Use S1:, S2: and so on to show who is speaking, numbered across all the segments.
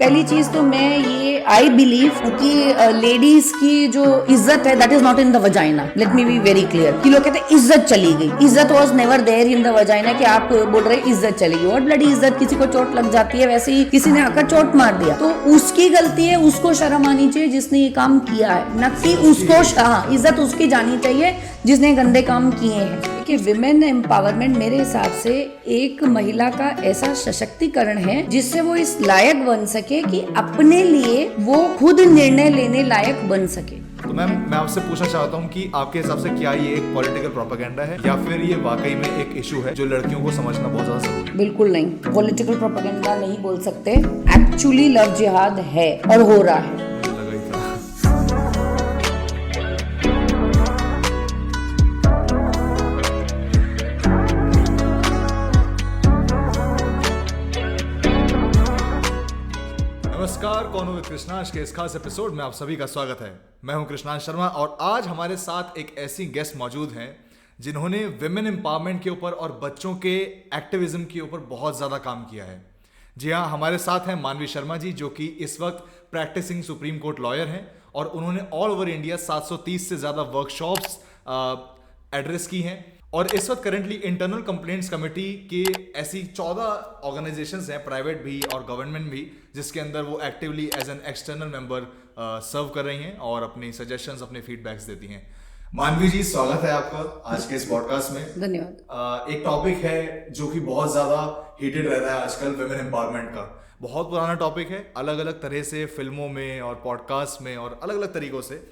S1: पहली चीज तो मैं ये आई बिलीव कि लेडीज की जो इज्जत है that is not in the vagina. Let me be very clear कि लोग कहते हैं इज्जत चली गई. इज्जत was never there in the vagina. कि आप बोल रहे इज्जत चली गई और ब्लडी इज्जत. किसी को चोट लग जाती है वैसे ही किसी ने आकर चोट मार दिया तो उसकी गलती है, उसको शर्म आनी चाहिए जिसने ये काम किया है, न कि उसको. हाँ, इज्जत उसकी जानी चाहिए जिसने गंदे काम किए हैं. कि विमेन एम्पावरमेंट मेरे हिसाब से एक महिला का ऐसा सशक्तिकरण है जिससे वो इस लायक बन सके कि अपने लिए वो खुद निर्णय लेने लायक बन सके.
S2: तो मैम, मैं आपसे पूछना चाहता हूँ कि आपके हिसाब से क्या ये एक पॉलिटिकल प्रोपेगेंडा है या फिर ये वाकई में एक इशू है जो लड़कियों को समझना बहुत ज्यादा जरूरी है?
S1: बिल्कुल नहीं, पॉलिटिकल प्रोपेगेंडा नहीं बोल सकते. एक्चुअली लव जिहाद है और हो रहा है.
S2: नमस्कार, कौन विद कृष्णांश के इस खास एपिसोड में आप सभी का स्वागत है. मैं हूं कृष्णांश शर्मा और आज हमारे साथ एक ऐसी गेस्ट मौजूद हैं जिन्होंने विमेन एम्पावरमेंट के ऊपर और बच्चों के एक्टिविज्म के ऊपर बहुत ज़्यादा काम किया है. जी हाँ, हमारे साथ हैं मानवी शर्मा जी, जो कि इस वक्त प्रैक्टिसिंग सुप्रीम कोर्ट लॉयर हैं और उन्होंने ऑल ओवर इंडिया 730 से ज़्यादा वर्कशॉप्स एड्रेस की हैं और इस वक्त करेंटली इंटरनल कंप्लेंट्स कमेटी के ऐसी 14 ऑर्गेनाइजेशंस हैं, प्राइवेट भी और गवर्नमेंट भी, जिसके अंदर वो actively as an external member serve कर रही हैं और अपनी सजेशंस, अपने फीडबैक्स देती हैं. मानवी जी, स्वागत है आपका आज के इस पॉडकास्ट में.
S1: धन्यवाद.
S2: एक टॉपिक है जो कि बहुत ज्यादा हीटेड रहता है आजकल, विमेन एम्पावरमेंट का. बहुत पुराना टॉपिक है, अलग अलग तरह से फिल्मों में और पॉडकास्ट में और अलग अलग तरीकों से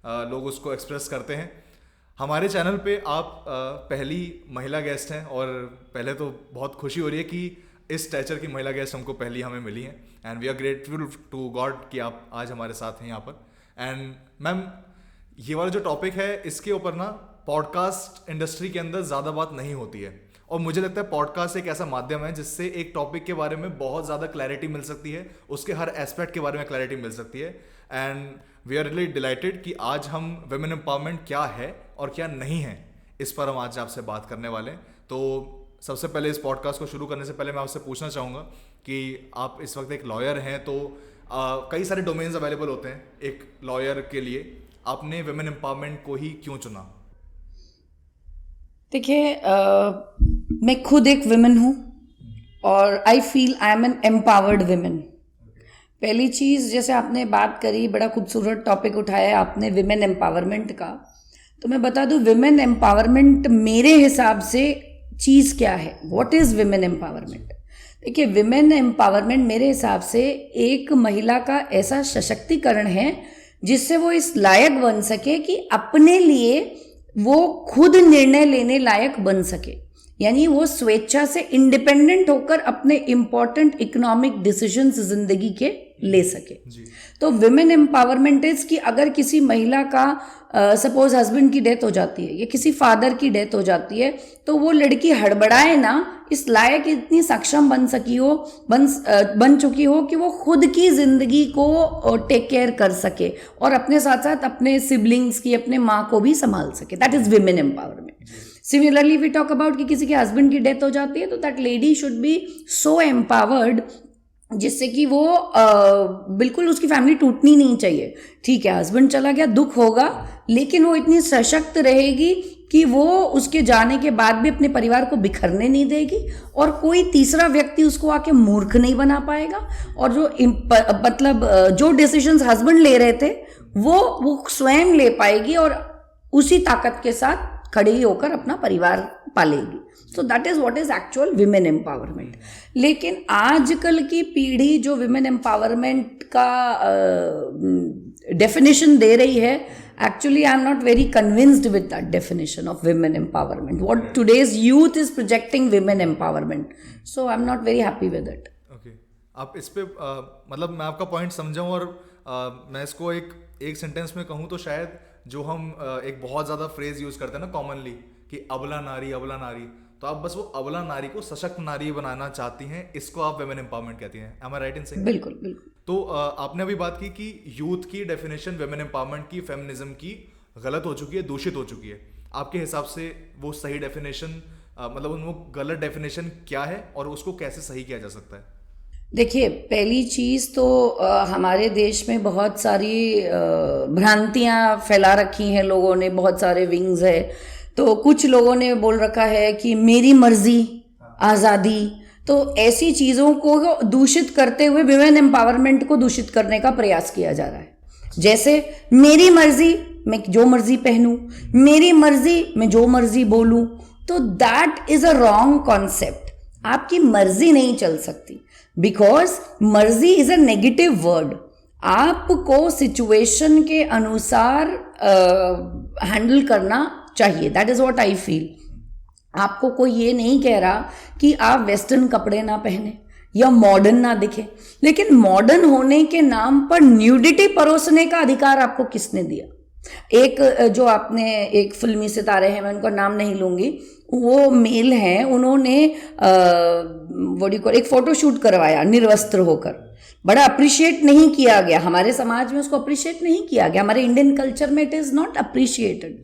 S2: लोग उसको एक्सप्रेस करते हैं. हमारे चैनल पे आप पहली महिला गेस्ट हैं और पहले तो बहुत खुशी हो रही है कि इस स्टैचर की महिला गेस्ट हमको पहली हमें मिली हैं and we are grateful to God कि आप आज हमारे साथ हैं यहाँ पर. एंड मैम, ये वाला जो टॉपिक है इसके ऊपर ना पॉडकास्ट इंडस्ट्री के अंदर ज़्यादा बात नहीं होती है और मुझे लगता है पॉडकास्ट एक ऐसा माध्यम है जिससे एक टॉपिक के बारे में बहुत ज़्यादा क्लैरिटी मिल सकती है, उसके हर एस्पेक्ट के बारे में क्लैरिटी मिल सकती है. And we are really delighted कि आज हम विमेन एम्पावरमेंट क्या है और क्या नहीं है इस पर हम आज आपसे बात करने वाले हैं. तो सबसे पहले इस पॉडकास्ट को शुरू करने से पहले मैं आपसे पूछना चाहूँगा कि आप इस वक्त एक लॉयर हैं तो कई सारे डोमेन्स अवेलेबल होते हैं एक लॉयर के लिए. आपने विमेन एम्पावरमेंट को ही क्यों चुना?
S1: देखिए, मैं खुद एक विमेन हूँ और I feel I am an empowered women. पहली चीज़, जैसे आपने बात करी, बड़ा खूबसूरत टॉपिक उठाया है आपने विमेन एम्पावरमेंट का, तो मैं बता दूं विमेन एम्पावरमेंट मेरे हिसाब से चीज़ क्या है. What is women empowerment? देखिए, विमेन एम्पावरमेंट मेरे हिसाब से एक महिला का ऐसा सशक्तिकरण है जिससे वो इस लायक बन सके कि अपने लिए वो खुद निर्णय लेने लायक बन सके. यानी वो स्वेच्छा से इंडिपेंडेंट होकर अपने इंपॉर्टेंट इकोनॉमिक डिसीजंस जिंदगी के ले सके. तो विमेन एम्पावरमेंट इज कि अगर किसी महिला का सपोज हस्बैंड की डेथ हो जाती है या किसी फादर की डेथ हो जाती है तो वो लड़की हड़बड़ाए ना, इस लायक इतनी सक्षम बन चुकी हो कि वो खुद की जिंदगी को टेक केयर कर सके और अपने साथ साथ अपने सिबलिंग्स की, अपने माँ को भी संभाल सके. That is women empowerment. Similarly we talk about कि किसी के हस्बैंड की डेथ हो जाती है तो that lady should be so empowered जिससे कि वो बिल्कुल उसकी फैमिली टूटनी नहीं चाहिए. ठीक है, हस्बैंड चला गया, दुख होगा, लेकिन वो इतनी सशक्त रहेगी कि वो उसके जाने के बाद भी अपने परिवार को बिखरने नहीं देगी और कोई तीसरा व्यक्ति उसको आके मूर्ख नहीं बना पाएगा. और जो डिसीजंस हस्बैंड ले रहे थे वो स्वयं ले पाएगी और उसी ताकत के साथ खड़ी होकर अपना परिवार पालेगी. So that is what is actual women empowerment. लेकिन आजकल की पीढ़ी जो विमेन एम्पावरमेंट का डेफिनेशन दे रही है, actually I'm not very convinced with that definition of women empowerment. What today's youth is projecting women empowerment, so I'm not very happy with it.
S2: Okay, आप इस पे मतलब मैं आपका पॉइंट समझाऊं और मैं इसको एक सेंटेंस में कहूँ तो शायद जो हम एक बहुत ज़्यादा फ्रेज यूज़ करते हैं ना कॉमनली कि अबला नारी, तो आप बस वो अबला नारी को सशक्त नारी बनाना चाहती हैं, इसको आप विमेन एम्पावरमेंट कहती हैं. Am I right in saying?
S1: बिल्कुल बिल्कुल.
S2: तो आपने अभी बात की कि यूथ की डेफिनेशन विमेन एम्पावरमेंट की, फेमिनिज्म की गलत हो चुकी है, दूषित हो चुकी है. आपके हिसाब से वो सही डेफिनेशन, मतलब वो गलत डेफिनेशन क्या है और उसको कैसे सही किया जा सकता है?
S1: देखिए, पहली चीज़ तो हमारे देश में बहुत सारी भ्रांतियां फैला रखी हैं लोगों ने, बहुत सारे विंग्स है। तो कुछ लोगों ने बोल रखा है कि मेरी मर्जी, आज़ादी, तो ऐसी चीज़ों को दूषित करते हुए विमेन एम्पावरमेंट को दूषित करने का प्रयास किया जा रहा है। जैसे मेरी मर्जी, मैं जो मर्जी पहनूं, मेरी मर्जी, मैं जो मर्जी बोलूं, तो that is a wrong concept. आपकी मर्जी नहीं चल सकती, बिकॉज मर्जी इज अ नेगेटिव वर्ड। आपको सिचुएशन के अनुसार हैंडल करना चाहिए, that is what I feel. आपको कोई ये नहीं कह रहा कि आप वेस्टर्न कपड़े ना पहने या मॉडर्न ना दिखे, लेकिन मॉडर्न होने के नाम पर न्यूडिटी परोसने का अधिकार आपको किसने दिया? एक जो आपने एक फिल्मी सितारे हैं, मैं उनका नाम नहीं लूंगी, वो मेल हैं, उन्होंने एक फोटोशूट करवाया निर्वस्त्र होकर, बड़ा अप्रिशिएट नहीं किया गया, हमारे समाज में उसको अप्रिशिएट नहीं किया गया, हमारे इंडियन कल्चर में it is not appreciated.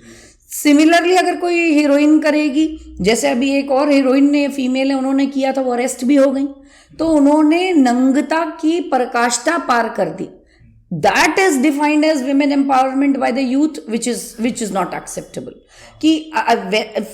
S1: Similarly अगर कोई हीरोइन करेगी, जैसे अभी एक और हीरोइन ने, फीमेल है, उन्होंने किया था, वो अरेस्ट भी हो गई, तो उन्होंने नंगता की पराकाष्ठा पार कर दी। That is defined as women empowerment by the youth, which is not acceptable. कि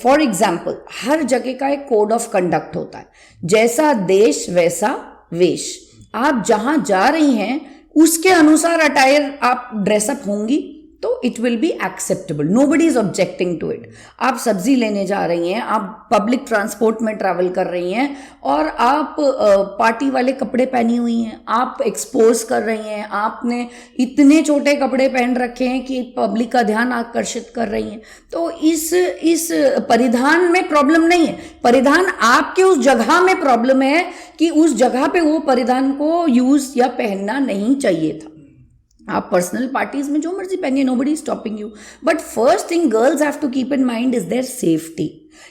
S1: फॉर एग्जाम्पल हर जगह का एक कोड ऑफ कंडक्ट होता है, जैसा देश वैसा वेश। आप जहां जा रही हैं उसके अनुसार अटायर आप ड्रेसअप होंगी तो it will be acceptable, nobody is objecting to it. आप सब्जी लेने जा रही हैं, आप पब्लिक ट्रांसपोर्ट में ट्रैवल कर रही हैं और आप पार्टी वाले कपड़े पहनी हुई हैं, आप एक्सपोज कर रही हैं, आपने इतने छोटे कपड़े पहन रखे हैं कि पब्लिक का ध्यान आकर्षित कर रही हैं, तो इस परिधान में प्रॉब्लम नहीं है। परिधान आपके उस जगह में प्रॉब्लम है कि उस जगह पे वो परिधान को यूज या पहनना नहीं चाहिए था। आप पर्सनल पार्टीज में जो मर्जी पहनिए, nobody stopping you, but first thing girls have to keep in mind is their safety,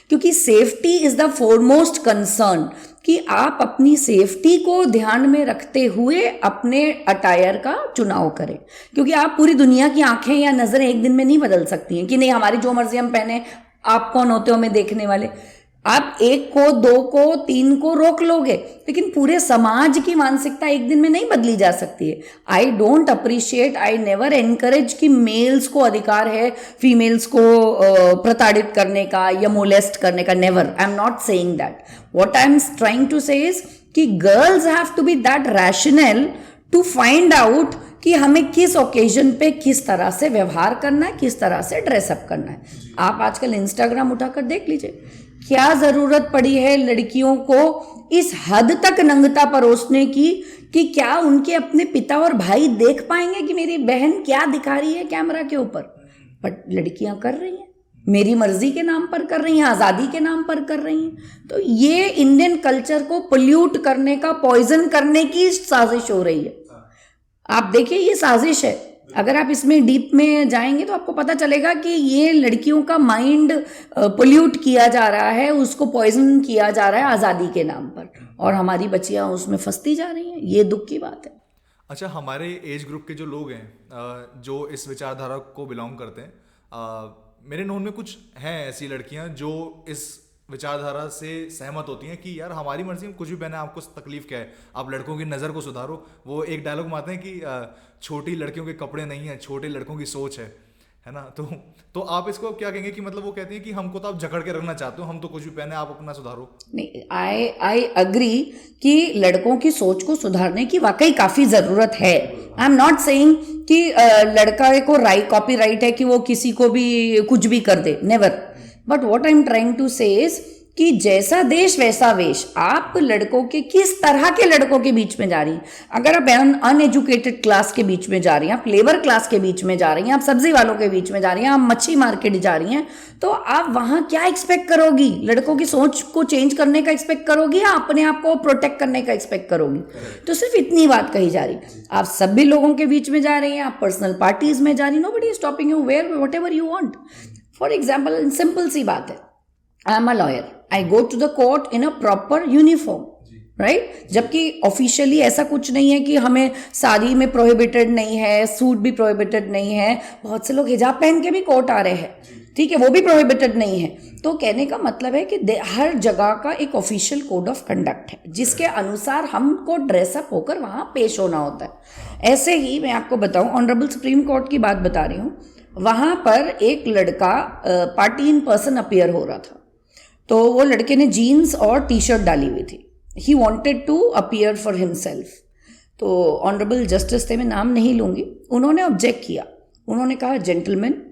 S1: क्योंकि safety is the foremost concern. कि आप अपनी सेफ्टी को ध्यान में रखते हुए अपने अटायर का चुनाव करें, क्योंकि आप पूरी दुनिया की आंखें या नजरें एक दिन में नहीं बदल सकती हैं कि नहीं हमारी जो मर्जी हम पहने, आप कौन होते हो हमें देखने वाले। आप एक को, दो को, तीन को रोक लोगे, लेकिन पूरे समाज की मानसिकता एक दिन में नहीं बदली जा सकती है। I don't appreciate, I never encourage कि मेल्स को अधिकार है फीमेल्स को प्रताड़ित करने का या मोलेस्ट करने का, never, I am not saying that. What I am trying to say is कि girls have to be that rational to find out कि हमें किस ओकेजन पे किस तरह से व्यवहार करना है, किस तरह से ड्रेसअप करना है। आप आजकल इंस्टाग्राम उठाकर देख लीजिए, क्या जरूरत पड़ी है लड़कियों को इस हद तक नंगता परोसने की कि क्या उनके अपने पिता और भाई देख पाएंगे कि मेरी बहन क्या दिखा रही है कैमरा के ऊपर। बट लड़कियां कर रही हैं, मेरी मर्जी के नाम पर कर रही हैं, आज़ादी के नाम पर कर रही हैं। तो ये इंडियन कल्चर को पोल्यूट करने का, पॉइजन करने की साजिश हो रही है। आप देखिए, ये साजिश है। अगर आप इसमें डीप में जाएंगे तो आपको पता चलेगा कि ये लड़कियों का माइंड पोल्यूट किया जा रहा है, उसको पॉइजन किया जा रहा है आज़ादी के नाम पर, और हमारी बच्चियां उसमें फंसती जा रही हैं। ये दुख की बात है।
S2: अच्छा, हमारे एज ग्रुप के जो लोग हैं, जो इस विचारधारा को बिलोंग करते हैं, मेरे नोन में कुछ हैं ऐसी लड़कियां जो इस विचारधारा से सहमत होती हैं कि यार हमारी मर्जी में कुछ भी पहना है, आपको तकलीफ क्या है, आप लड़कों की नज़र को सुधारो। वो एक डायलॉग में आते हैं कि छोटी लड़कियों के कपड़े नहीं है, छोटे लड़कों की सोच है ना। तो आप इसको क्या कहेंगे कि मतलब वो कहती हैं कि हमको तो आप जकड़ के रखना चाहते हो, हम तो कुछ भी पहने, आप अपना सुधारो।
S1: नहीं, आई अग्री कि लड़कों की सोच को सुधारने की वाकई काफ़ी ज़रूरत है। आई एम नॉट सेइंग कि लड़का को कॉपी राइट है कि वो किसी को भी कुछ भी कर दे, never. But what I am trying to say is कि जैसा देश वैसा वेश। आप लड़कों के, किस तरह के लड़कों के बीच में जा रही हैं? अगर आप अनएजुकेटेड क्लास के बीच में जा रही हैं, आप लेबर क्लास के बीच में जा रही हैं, आप सब्जी वालों के बीच में जा रही हैं, आप मच्छी मार्केट जा रही हैं, तो आप वहां क्या एक्सपेक्ट करोगी? लड़कों की सोच को चेंज करने का एक्सपेक्ट करोगी या अपने आप को प्रोटेक्ट करने का एक्सपेक्ट करोगी? तो सिर्फ इतनी बात कही जा रही। आप सभी लोगों के बीच में जा रही हैं, आप पर्सनल पार्टीज में जा रही हैं, nobody is stopping you, wear whatever you want. For example, simple सी बात है, I am a lawyer, I go to the court in a proper uniform, right जबकि ऑफिशियली ऐसा कुछ नहीं है कि हमें साड़ी में प्रोहिबिटेड नहीं है, सूट भी प्रोहिबिटेड नहीं है, बहुत से लोग हिजाब पहन के भी कोर्ट आ रहे हैं, ठीक है, वो भी प्रोहिबिटेड नहीं है। तो कहने का मतलब है कि हर जगह का एक ऑफिशियल कोड ऑफ कंडक्ट है जिसके अनुसार हमको ड्रेसअप होकर वहां पेश होना होता है। ऐसे ही मैं आपको बताऊं, ऑनरेबल सुप्रीम कोर्ट की बात बता रही हूँ, वहां पर एक लड़का पार्टी इन पर्सन अपीयर हो रहा था, तो वो लड़के ने जीन्स और टी शर्ट डाली हुई थी, he wanted to appear for himself. तो ऑनरेबल जस्टिस थे, मैं नाम नहीं लूंगी, उन्होंने ऑब्जेक्ट किया, उन्होंने कहा gentleman,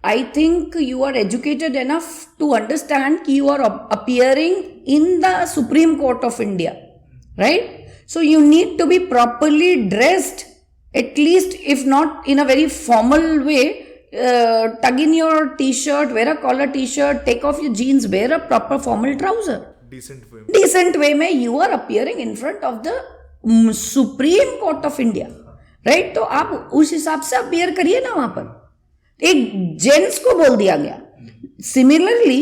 S1: I think you are educated enough to understand कि you are appearing in the Supreme Court of India, right? So you need to be properly dressed, at least if not in a very formal way. Tug in your t-shirt, wear a collar t-shirt, take off your jeans, wear a proper formal trouser. Decent way में you are appearing in front of the Supreme Court of India, right? तो आप उस हिसाब से appear करिए ना वहां पर। एक जेंट्स को बोल दिया गया। सिमिलरली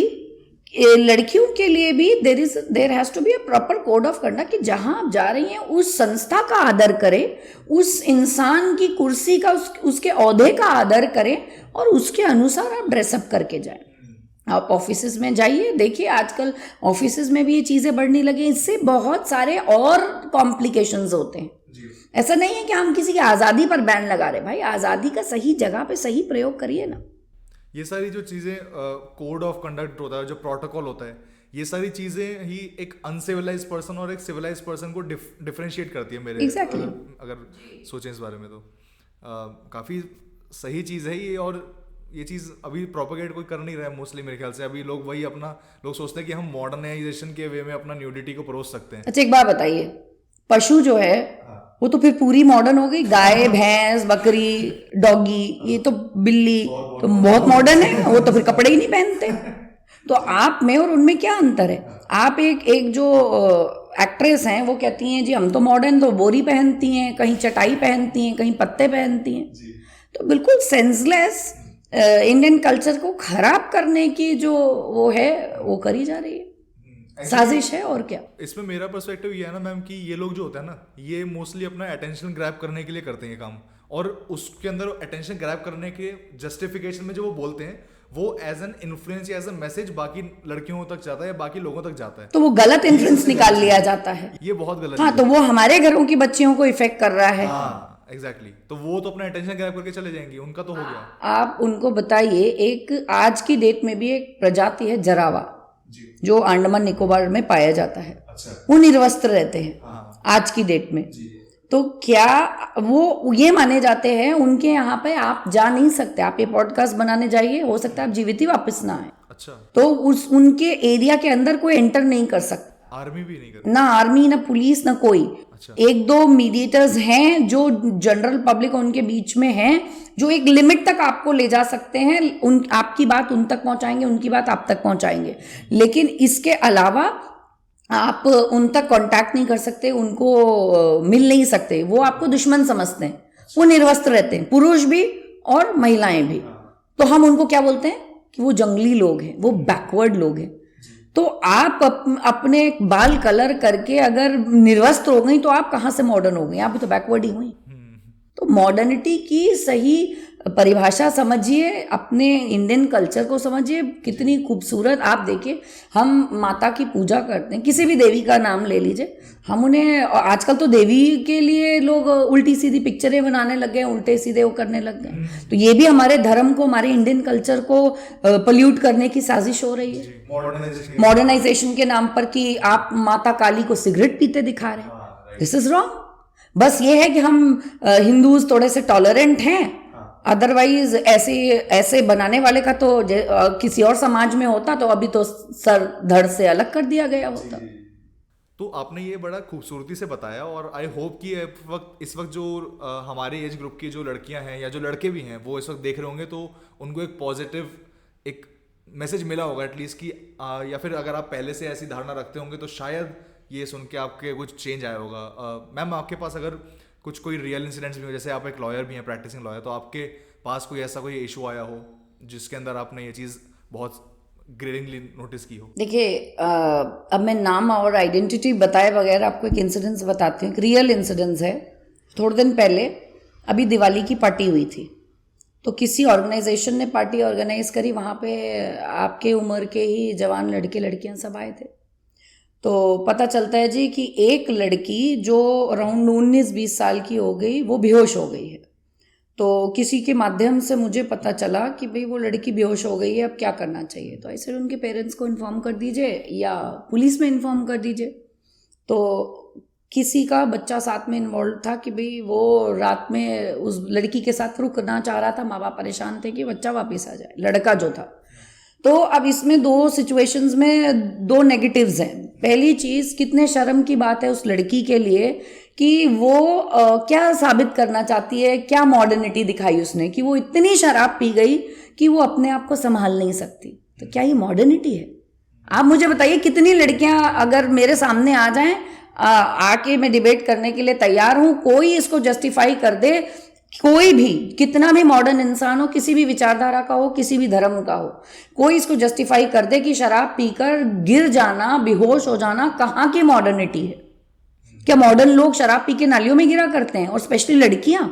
S1: लड़कियों के लिए भी there has to be a proper code of conduct कि जहां आप जा रही हैं उस संस्था का आदर करें, उस इंसान की कुर्सी का, उसके ओहदे का आदर करें और उसके अनुसार आप ड्रेसअप करके जाएं। आप ऑफिसेज में जाइए, देखिए आजकल ऑफिसेज में भी ये चीजें बढ़ने लगी, इससे बहुत सारे और कॉम्प्लिकेशंस होते हैं। ऐसा नहीं है कि हम किसी की आज़ादी पर बैन लगा रहे, भाई आज़ादी का सही जगह पे सही प्रयोग करिए ना।
S2: ये सारी जो चीज़ें कोड ऑफ कंडक्ट होता है, जो प्रोटोकॉल होता है, ये सारी चीज़ें ही एक अनसिविलाइज पर्सन और एक सिविलाइज पर्सन को डिफरेंशिएट करती है मेरे
S1: exactly.
S2: अगर सोचें इस बारे में तो काफ़ी सही चीज़ है ये। और ये चीज़ अभी प्रोपोगेट कोई कर नहीं रहा है मोस्टली मेरे ख्याल से। अभी लोग वही अपना लोग सोचते हैं कि हम मॉडर्नाइजेशन के वे में अपना न्यूडिटी को परोस सकते हैं।
S1: अच्छा एक बात बताइए, पशु जो है वो तो फिर पूरी मॉडर्न हो गई, गाय, भैंस, बकरी, डॉगी, ये तो बिल्ली तो बहुत मॉडर्न है, वो तो फिर कपड़े ही नहीं पहनते। तो आप में और उनमें क्या अंतर है? आप एक जो एक्ट्रेस हैं वो कहती हैं जी हम तो मॉडर्न, तो बोरी पहनती हैं, कहीं चटाई पहनती हैं, कहीं पत्ते पहनती हैं। तो बिल्कुल सेंसलेस इंडियन कल्चर को खराब करने की जो वो है वो करी जा रही है, साजिश है और क्या।
S2: इसमें मेरा पर्सपेक्टिव ये है ना मैम कि ये लोग जो होते हैं ना, ये मोस्टली अपना अटेंशन ग्रैब करने के लिए करते हैं ये काम, और उसके अंदर अटेंशन ग्रैब करने के जस्टिफिकेशन में जो वो बोलते हैं वो एज एन इन्फ्लुएंस या एज ए मैसेज बाकी लड़कियों तक जाता है या बाकी लोगों तक जाता है,
S1: तो वो गलत इन्फ्लुएंस निकाल लिया जाता है।
S2: ये बहुत गलत।
S1: हाँ, तो वो हमारे घरों की बच्चियों को इफेक्ट कर रहा है।
S2: हाँ एग्जैक्टली, तो वो तो अपना अटेंशन ग्रैब करके चले जाएंगी, उनका तो हो गया।
S1: आप उनको बताइए, एक आज की डेट में भी एक प्रजाति है जरावा जो अंडमान निकोबार में पाया जाता है।
S2: अच्छा।
S1: वो निर्वस्त्र रहते हैं आज की डेट में। तो क्या वो ये माने जाते हैं उनके यहाँ पे आप जा नहीं सकते, आप ये पॉडकास्ट बनाने जाइए, हो सकता है आप जीवित ही वापस ना आए।
S2: अच्छा।
S1: तो उनके एरिया के अंदर कोई एंटर नहीं कर सकता,
S2: आर्मी भी नहीं करती,
S1: ना आर्मी ना पुलिस ना कोई।
S2: अच्छा।
S1: एक दो मीडिएटर्स हैं जो जनरल पब्लिक उनके बीच में हैं, जो एक लिमिट तक आपको ले जा सकते हैं, आपकी बात उन तक पहुंचाएंगे, उनकी बात आप तक पहुंचाएंगे, लेकिन इसके अलावा आप उन तक कांटेक्ट नहीं कर सकते, उनको मिल नहीं सकते, वो आपको दुश्मन समझते हैं, वो निर्वस्त्र रहते हैं, पुरुष भी और महिलाएं भी। तो हम उनको क्या बोलते हैं कि वो जंगली लोग हैं, वो बैकवर्ड लोग हैं। तो आप अपने बाल कलर करके अगर निर्वस्त्र हो गई तो आप कहाँ से मॉडर्न हो गई? आप भी तो बैकवर्ड ही हुई। तो मॉडर्निटी की सही परिभाषा समझिए, अपने इंडियन कल्चर को समझिए, कितनी खूबसूरत। आप देखिए, हम माता की पूजा करते हैं, किसी भी देवी का नाम ले लीजिए, हम उन्हें आजकल तो देवी के लिए लोग उल्टी सीधी पिक्चरें बनाने लग गए, उल्टे सीधे वो करने लग गए। तो ये भी हमारे धर्म को, हमारे इंडियन कल्चर को पल्यूट करने की साजिश हो रही है मॉडर्नाइजेशन के नाम पर, कि आप माता काली को सिगरेट पीते दिखा रहे हैं। This is wrong. बस ये है कि हम हिंदूज थोड़े से टॉलरेंट हैं, अदरवाइज ऐसे बनाने वाले का तो किसी और समाज में होता तो अभी तो सर धड़ से अलग कर दिया गया होता।
S2: तो आपने ये बड़ा खूबसूरती से बताया, और आई होप कि इस वक्त जो हमारे एज ग्रुप की जो लड़कियां हैं या जो लड़के भी हैं वो इस वक्त देख रहे होंगे, तो उनको एक पॉजिटिव एक मैसेज मिला होगा एटलीस्ट कि या फिर अगर आप पहले से ऐसी धारणा रखते होंगे तो शायद ये सुन के आपके कुछ चेंज आया होगा। मैम आपके पास अगर कुछ कोई रियल इंसिडेंट्स भी हो, जैसे आप एक लॉयर भी हैं, प्रैक्टिसिंग लॉयर, तो आपके पास कोई ऐसा कोई इशू आया हो जिसके अंदर आपने ये चीज़ बहुत ग्रेडिंगली नोटिस की हो?
S1: देखिए, अब मैं नाम और आइडेंटिटी बताए बगैर आपको एक इंसिडेंस बताती हूँ, एक रियल इंसिडेंस है। थोड़े दिन पहले अभी दिवाली की पार्टी हुई थी, तो किसी ऑर्गेनाइजेशन ने पार्टी ऑर्गेनाइज करी, वहाँ पे आपके उम्र के ही जवान लड़के लड़कियाँ सब आए थे। तो पता चलता है जी कि एक लड़की जो अराउंड 19-20 साल की हो गई, वो बेहोश हो गई है। तो किसी के माध्यम से मुझे पता चला कि भाई वो लड़की बेहोश हो गई है, अब क्या करना चाहिए। तो ऐसे उनके पेरेंट्स को इन्फॉर्म कर दीजिए या पुलिस में इन्फॉर्म कर दीजिए। तो किसी का बच्चा साथ में इन्वॉल्व था कि भाई वो रात में उस लड़की के साथ रुकना चाह रहा था, माँ बाप परेशान थे कि बच्चा वापस आ जाए, लड़का जो था। तो अब इसमें दो सिचुएशंस में दो नेगेटिव्स हैं। पहली चीज़, कितने शर्म की बात है उस लड़की के लिए कि वो क्या साबित करना चाहती है, क्या मॉडर्निटी दिखाई उसने कि वो इतनी शराब पी गई कि वो अपने आप को संभाल नहीं सकती। तो क्या ये मॉडर्निटी है? आप मुझे बताइए, कितनी लड़कियां अगर मेरे सामने आ जाएं, आके मैं डिबेट करने के लिए तैयार हूं, कोई इसको जस्टिफाई कर दे, कोई भी कितना भी मॉडर्न इंसान हो, किसी भी विचारधारा का हो, किसी भी धर्म का हो, कोई इसको जस्टिफाई कर दे कि शराब पीकर गिर जाना, बेहोश हो जाना कहाँ की मॉडर्निटी है? क्या मॉडर्न लोग शराब पी के नालियों में गिरा करते हैं, और स्पेशली लड़कियां?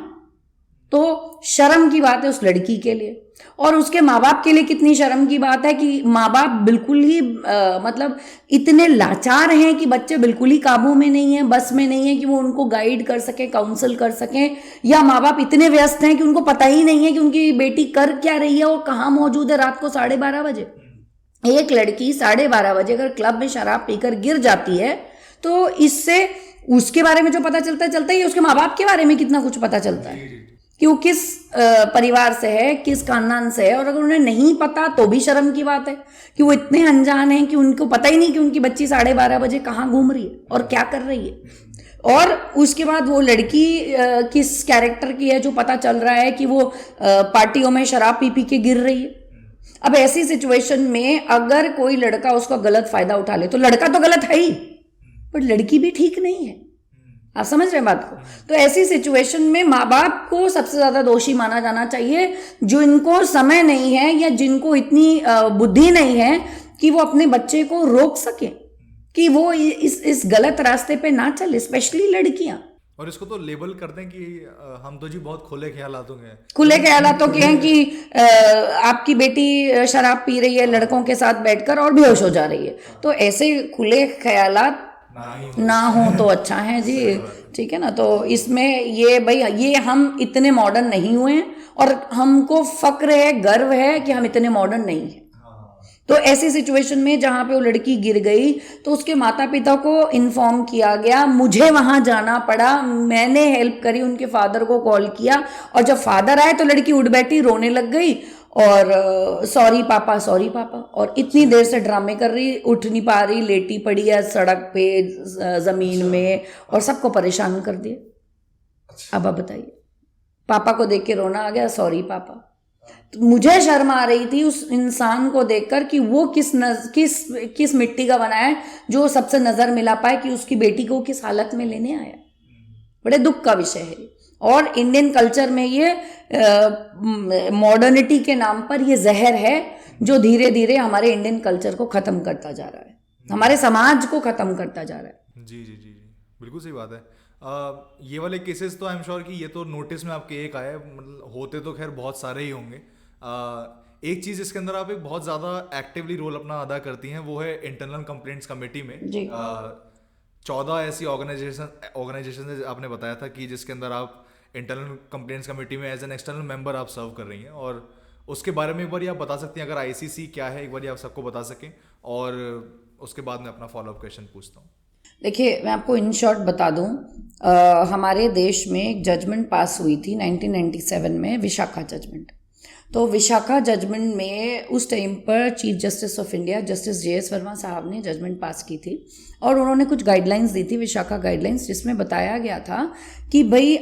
S1: तो शर्म की बात है उस लड़की के लिए, और उसके माँ बाप के लिए कितनी शर्म की बात है कि माँ बाप बिल्कुल ही मतलब इतने लाचार हैं कि बच्चे बिल्कुल ही काबू में नहीं है, बस में नहीं है कि वो उनको गाइड कर सके, काउंसल कर सकें, या माँ बाप इतने व्यस्त हैं कि उनको पता ही नहीं है कि उनकी बेटी कर क्या रही है और कहाँ मौजूद है रात को 12:30 बजे। एक लड़की 12:30 बजे अगर क्लब में शराब पीकर गिर जाती है, तो इससे उसके बारे में जो पता चलता ही, उसके माँ बाप के बारे में कितना कुछ पता चलता है कि वो किस परिवार से है, किस खानदान से है। और अगर उन्हें नहीं पता तो भी शर्म की बात है कि वो इतने अनजान हैं कि उनको पता ही नहीं कि उनकी बच्ची 12:30 बजे कहाँ घूम रही है और क्या कर रही है। और उसके बाद वो लड़की किस कैरेक्टर की है, जो पता चल रहा है कि वो पार्टियों में शराब पी पी के गिर रही है। अब ऐसी सिचुएशन में अगर कोई लड़का उसका गलत फायदा उठा ले, तो लड़का तो गलत है ही, पर लड़की भी ठीक नहीं है। आप समझ रहे हैं बात को? तो ऐसी सिचुएशन में माँ बाप को सबसे ज्यादा दोषी माना जाना चाहिए, जो इनको समय नहीं है या जिनको इतनी बुद्धि नहीं है कि वो अपने बच्चे को रोक सके कि वो इस गलत रास्ते पे ना चले, स्पेशली लड़कियां।
S2: और इसको तो लेबल कर दें कि हम तो जी बहुत खुले ख्यालातों के हैं,
S1: खुले ख्यालातों के हैं कि आपकी बेटी शराब पी रही है लड़कों के साथ बैठकर और बेहोश हो जा रही है। तो ऐसे खुले ख्यालात ना हो तो अच्छा है जी, ठीक है ना। तो इसमें ये भाई, ये हम इतने मॉडर्न नहीं हुए हैं और हमको फक्र है, गर्व है कि हम इतने मॉडर्न नहीं हैं। तो ऐसी सिचुएशन में जहां पे वो लड़की गिर गई, तो उसके माता पिता को इन्फॉर्म किया गया, मुझे वहां जाना पड़ा, मैंने हेल्प करी, उनके फादर को कॉल किया, और जब फादर आए तो लड़की उठ बैठी, रोने लग गई और सॉरी पापा, सॉरी पापा, और इतनी देर से ड्रामे कर रही, उठ नहीं पा रही, लेटी पड़ी है सड़क पे जमीन में, और सबको परेशान कर दिया। अब आप बताइए, पापा को देख के रोना आ गया, सॉरी पापा। तो मुझे शर्म आ रही थी उस इंसान को देखकर कि वो किस मिट्टी का बना है, जो सबसे नजर मिला पाए कि उसकी बेटी को किस हालत में लेने आया। बड़े दुख का विषय है। और इंडियन कल्चर में ये मॉडर्निटी के नाम पर ये जहर है, जो धीरे धीरे हमारे इंडियन कल्चर को खत्म करता जा रहा है, हमारे समाज को खत्म करता जा रहा है।
S2: जी जी जी जी, बिल्कुल सही बात है। ये वाले केसेस तो आई एम श्योर कि ये तो नोटिस में आपके एक आए, मतलब होते तो खैर बहुत सारे ही होंगे। एक चीज़ इसके अंदर आप एक बहुत ज़्यादा एक्टिवली रोल अपना अदा करती हैं, वो है इंटरनल कंप्लेंट्स कमेटी में। 14 ऐसी ऑर्गेनाइजेशन आपने बताया था कि जिसके अंदर आप इंटरनल कंप्लेंट्स कमेटी में एज एन एक्सटर्नल मेंबर आप सर्व कर रही हैं, और उसके बारे में एक बार आप बता सकती हैं, अगर आईसीसी क्या है एक बार आप सबको बता सकें, और उसके बाद मैं अपना फॉलोअप क्वेश्चन पूछता हूँ।
S1: देखिए, मैं आपको इन शॉर्ट बता दूं, हमारे देश में एक जजमेंट पास हुई थी 1997 में, विशाखा जजमेंट। तो विशाखा जजमेंट में उस टाइम पर chief justice of India justice JS Verma साहब ने जजमेंट पास की थी, और उन्होंने कुछ गाइडलाइंस दी थी, विशाखा गाइडलाइंस, जिसमें बताया गया था कि भाई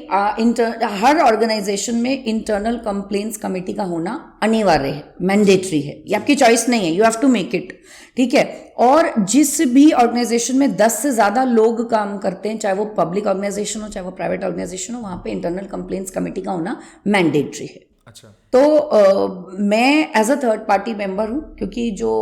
S1: हर ऑर्गेनाइजेशन में इंटरनल कंप्लेंट्स कमेटी का होना अनिवार्य है, मैंडेटरी है, ये आपकी चॉइस नहीं है, you have to make it, ठीक है। और जिस भी ऑर्गेनाइजेशन में 10 से ज़्यादा लोग काम करते हैं, चाहे वो पब्लिक ऑर्गेनाइजेशन हो चाहे वो प्राइवेट ऑर्गेनाइजेशन हो, वहाँ पे इंटरनल कंप्लेंट्स कमेटी का होना मैंडेटरी है।
S2: अच्छा।
S1: तो मैं as a third party member हूँ, क्योंकि जो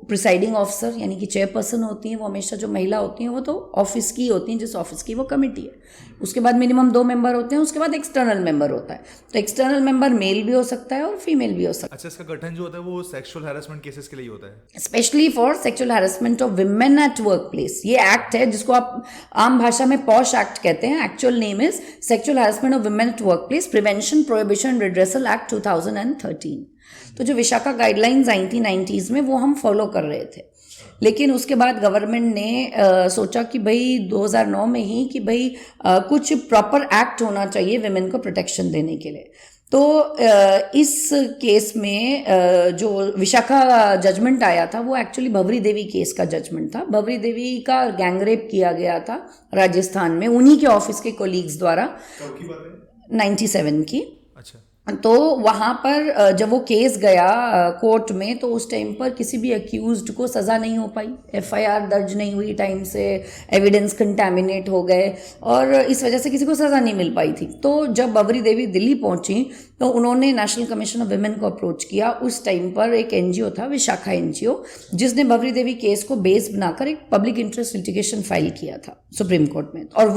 S1: प्रिसाइडिंग ऑफिसर यानी कि चेयरपर्सन होती हैं वो हमेशा जो महिला होती हैं वो तो ऑफिस की होती हैं, जिस ऑफिस की वो कमेटी है। उसके बाद मिनिमम 2 मेंबर होते हैं, उसके बाद एक्सटर्नल मेंबर होता है। तो एक्सटर्नल मेंबर मेल भी हो सकता है और फीमेल भी हो सकता है।
S2: अच्छा, इसका गठन जो होता है वो सेक्सुअल हैरेसमेंट केसेस के लिए होता है,
S1: specially for sexual harassment of women at work place. ये एक्ट है जिसको आप आम भाषा में पॉश एक्ट कहते हैं। Actual name is sexual harassment of women at work place prevention prohibition redressal act 2013। तो जो विशाखा गाइडलाइंस आई थी 90s में, वो हम फॉलो कर रहे थे। लेकिन उसके बाद गवर्नमेंट ने सोचा कि भाई 2009 में ही कि भाई कुछ प्रॉपर एक्ट होना चाहिए विमेन को प्रोटेक्शन देने के लिए। तो इस केस में जो विशाखा जजमेंट आया था वो एक्चुअली भवरी देवी केस का जजमेंट था। भवरी देवी का गैंगरेप किया गया था राजस्थान में, उन्हीं के ऑफिस के कोलीग्स द्वारा।
S2: कब की बात है?
S1: 97 की।
S2: अच्छा।
S1: तो वहाँ पर जब वो केस गया कोर्ट में, तो उस टाइम पर किसी भी अक्यूज्ड को सज़ा नहीं हो पाई, एफआईआर दर्ज नहीं हुई टाइम से, एविडेंस कंटैमिनेट हो गए और इस वजह से किसी को सज़ा नहीं मिल पाई थी। तो जब बबरी देवी दिल्ली पहुंची तो उन्होंने नेशनल कमीशन ऑफ विमेन को अप्रोच किया। उस टाइम पर एक एनजीओ था, विशाखा एनजीओ, जिसने बबरी देवी केस को बेस बनाकर एक पब्लिक इंटरेस्ट लिटिगेशन फाइल किया था सुप्रीम कोर्ट में। और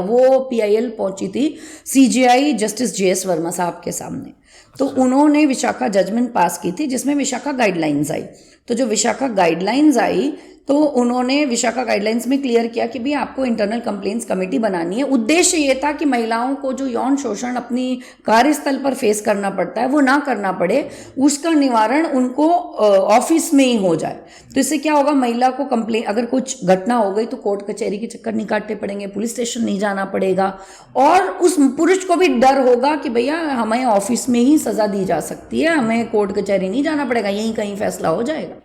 S1: वो पीआईएल पहुंची थी सीजेआई जस्टिस जेएस वर्मा साहब के सामने। तो उन्होंने विशाखा जजमेंट पास की थी जिसमें विशाखा गाइडलाइंस आई। तो जो विशाखा गाइडलाइंस आई तो उन्होंने विशाखा गाइडलाइंस में क्लियर किया कि भाई आपको इंटरनल कंप्लेंट्स कमेटी बनानी है। उद्देश्य ये था कि महिलाओं को जो यौन शोषण अपनी कार्यस्थल पर फेस करना पड़ता है वो ना करना पड़े, उसका निवारण उनको ऑफिस में ही हो जाए। तो इससे क्या होगा, महिला को कंप्लेन अगर कुछ घटना हो गई तो कोर्ट कचहरी के चक्कर नहीं काटने पड़ेंगे, पुलिस स्टेशन नहीं जाना पड़ेगा, और उस पुरुष को भी डर होगा कि भैया हमें ऑफिस में ही सजा दी जा सकती है, हमें कोर्ट कचहरी नहीं जाना पड़ेगा, यहीं कहीं फैसला हो जाएगा।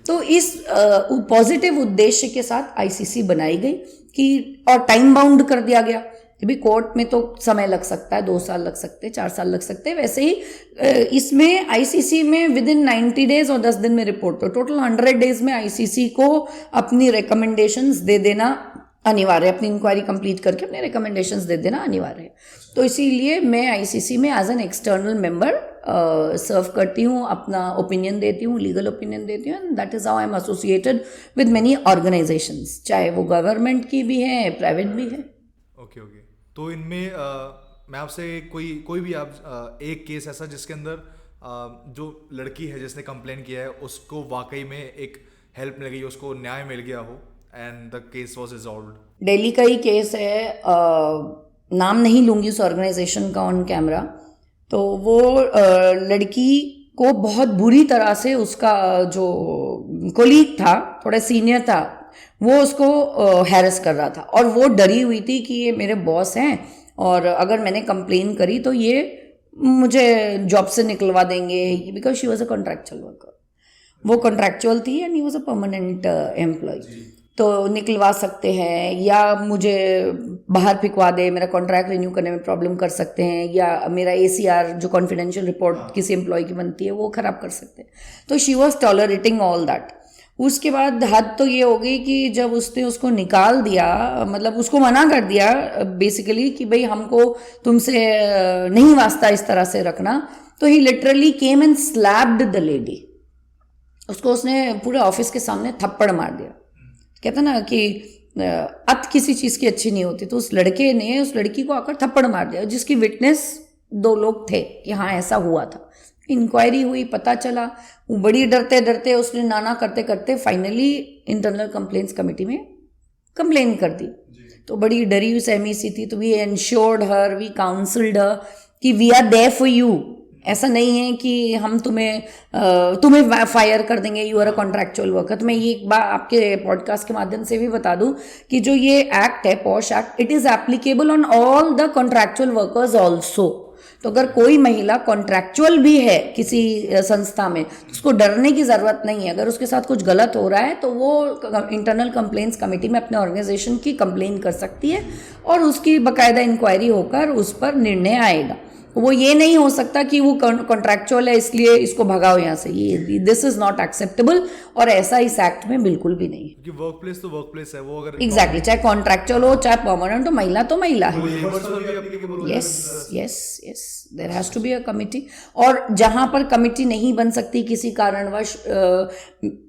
S1: तो इस पॉजिटिव उद्देश्य के साथ आईसीसी बनाई गई कि और टाइम बाउंड कर दिया गया कि भाई कोर्ट में तो समय लग सकता है, 2 साल लग सकते हैं, 4 साल लग सकते हैं, वैसे ही इसमें आईसीसी में विद इन 90 डेज और 10 दिन में रिपोर्ट। तो टोटल 100 डेज में आईसीसी को अपनी रिकमेंडेशंस दे देना अनिवार्य है, अपनी इंक्वायरी कंप्लीट करके अपने रिकमेंडेशंस दे देना अनिवार्य है। तो इसीलिए मैं आईसीसी में एज एन एक्सटर्नल मेंबर सर्व करती हूँ, अपना ओपिनियन देती हूँ, लीगल ओपिनियन देती हूँ, and that is how I am associated with many organisations, चाहे वो गवर्नमेंट की भी है, प्राइवेट भी है।
S2: ओके। तो इनमें मैं आपसे कोई भी आप एक केस ऐसा जिसके अंदर जो लड़की है जिसने कंप्लेन किया है उसको वाकई में एक हेल्प मिल गई, उसको न्याय मिल गया हो and the case was resolved.
S1: Delhi का ही केस है, नाम नहीं लूंगी उस ऑर्गेनाइजेशन का ऑन कैमरा। तो वो लड़की को बहुत बुरी तरह से उसका जो कोलीग था, थोड़ा सीनियर था, वो उसको हैरेस कर रहा था और वो डरी हुई थी कि ये मेरे बॉस हैं और अगर मैंने कंप्लेन करी तो ये मुझे जॉब से निकलवा देंगे, because she was a contractual worker. वो कॉन्ट्रैक्चुअल थी and he was a permanent employ. तो निकलवा सकते हैं या मुझे बाहर फिकवा दे, मेरा कॉन्ट्रैक्ट रिन्यू करने में प्रॉब्लम कर सकते हैं, या मेरा एसीआर जो कॉन्फिडेंशियल रिपोर्ट किसी एम्प्लॉय की बनती है वो खराब कर सकते हैं। तो she was tolerating all that. उसके बाद हद तो ये हो गई कि जब उसने उसको निकाल दिया, मतलब उसको मना कर दिया बेसिकली कि भाई हमको तुमसे नहीं वास्ता इस तरह से रखना, तो ही literally came and slapped the lady. उसको उसने पूरे ऑफिस के सामने थप्पड़ मार दिया। कहते ना कि अत किसी चीज़ की अच्छी नहीं होती, तो उस लड़के ने उस लड़की को आकर थप्पड़ मार दिया, जिसकी विटनेस 2 लोग थे कि हाँ ऐसा हुआ था। इंक्वायरी हुई, पता चला, वो बड़ी डरते डरते उसने नाना करते करते फाइनली इंटरनल कंप्लेंट्स कमेटी में कंप्लेन कर दी। तो बड़ी डरी हुई सहमी सी थी। तो we ensured her, we counselled her कि we are there for you. ऐसा नहीं है कि हम तुम्हें फायर कर देंगे, you are a contractual worker. तो मैं ये एक बार आपके पॉडकास्ट के माध्यम से भी बता दूं कि जो ये एक्ट है, posh act, it is applicable on all the contractual workers also. तो अगर कोई महिला कॉन्ट्रैक्चुअल भी है किसी संस्था में तो उसको डरने की ज़रूरत नहीं है। अगर उसके साथ कुछ गलत हो रहा है तो वो इंटरनल कंप्लेंट्स कमेटी में अपने ऑर्गेनाइजेशन की कंप्लेन कर सकती है और उसकी बाकायदा इंक्वायरी होकर उस पर निर्णय आएगा। वो ये नहीं हो सकता कि वो कॉन्ट्रैक्चुअल है इसलिए इसको भगाओ यहाँ से, ये दिस इज नॉट एक्सेप्टेबल, और ऐसा इस एक्ट में बिल्कुल भी नहीं है।
S2: क्योंकि वर्क प्लेस तो वर्क प्लेस है, वो अगर
S1: एग्जैक्टली, चाहे कॉन्ट्रैक्चुअल हो चाहे परमानेंट हो, महिला तो महिला है।
S2: लेबर्स पर भी applicable होता है।
S1: Yes yes yes, there has to be a committee. और जहां पर कमिटी नहीं बन सकती किसी कारणवश,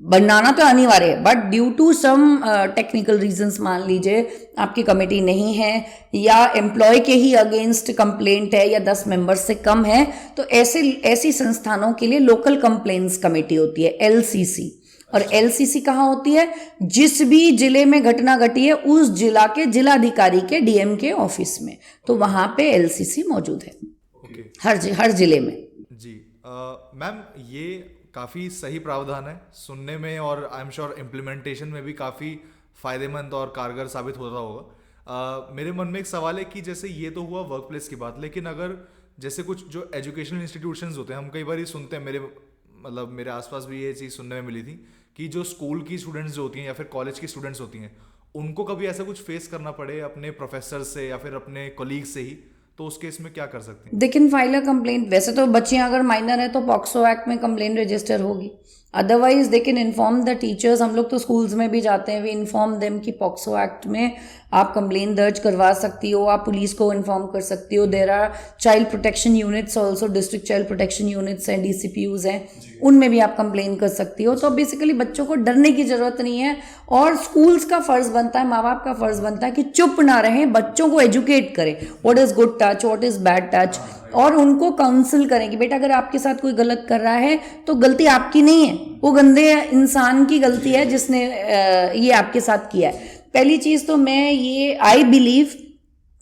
S1: बनाना तो अनिवार्य है, but due to some technical reasons, मान लीजिए आपकी कमिटी नहीं है या एम्प्लॉय के ही अगेंस्ट कंप्लेंट है या 10 मेंबर्स से कम है, तो ऐसी संस्थानों के लिए लोकल कंप्लेंट्स कमेटी होती है, LCC। और LCC कहाँ होती है? जिस भी जिले में घटना घटी है उस जिला के जिलाधिकारी के DM के ऑफिस में, तो वहां पे LCC मौजूद है। हर जिले में।
S2: जी मैम, ये काफ़ी सही प्रावधान है सुनने में, और आई एम श्योर इम्प्लीमेंटेशन में भी काफ़ी फायदेमंद और कारगर साबित होता होगा। मेरे मन में एक सवाल है कि जैसे ये तो हुआ वर्क प्लेस की बात, लेकिन अगर जैसे कुछ जो एजुकेशनल इंस्टीट्यूशंस होते हैं, हम कई बार ये सुनते हैं, मेरे आसपास भी ये चीज़ सुनने में मिली थी कि जो स्कूल की स्टूडेंट्स जो होती हैं या फिर कॉलेज की स्टूडेंट्स होती हैं, उनको कभी ऐसा कुछ फेस करना पड़े अपने प्रोफेसर से या फिर अपने कोलीग से ही, तो उस केस में क्या कर सकते हैं?
S1: They can file a complaint. वैसे तो बच्चियां अगर माइनर है तो पॉक्सो एक्ट में कंप्लेंट रजिस्टर होगी, otherwise they can inform the teachers. हम लोग तो स्कूल्स में भी जाते हैं, वी इन्फॉर्म देम कि पॉक्सो एक्ट में आप कंप्लेंट दर्ज करवा सकती हो, आप पुलिस को इन्फॉर्म कर सकती हो। There are child protection units also, district child protection units हैं, DCPUs हैं, उनमें भी आप कंप्लेन कर सकती हो। तो बेसिकली बच्चों को डरने की जरूरत नहीं है, और स्कूल्स का फर्ज बनता है, माँ बाप का फर्ज बनता है कि चुप ना रहें, बच्चों को एजुकेट करें, what is good touch, what is bad touch, और उनको काउंसिल करें कि बेटा अगर आपके साथ कोई गलत कर रहा है तो गलती आपकी नहीं है, वो गंदे इंसान की गलती है जिसने ये आपके साथ किया है। पहली चीज तो मैं ये आई बिलीव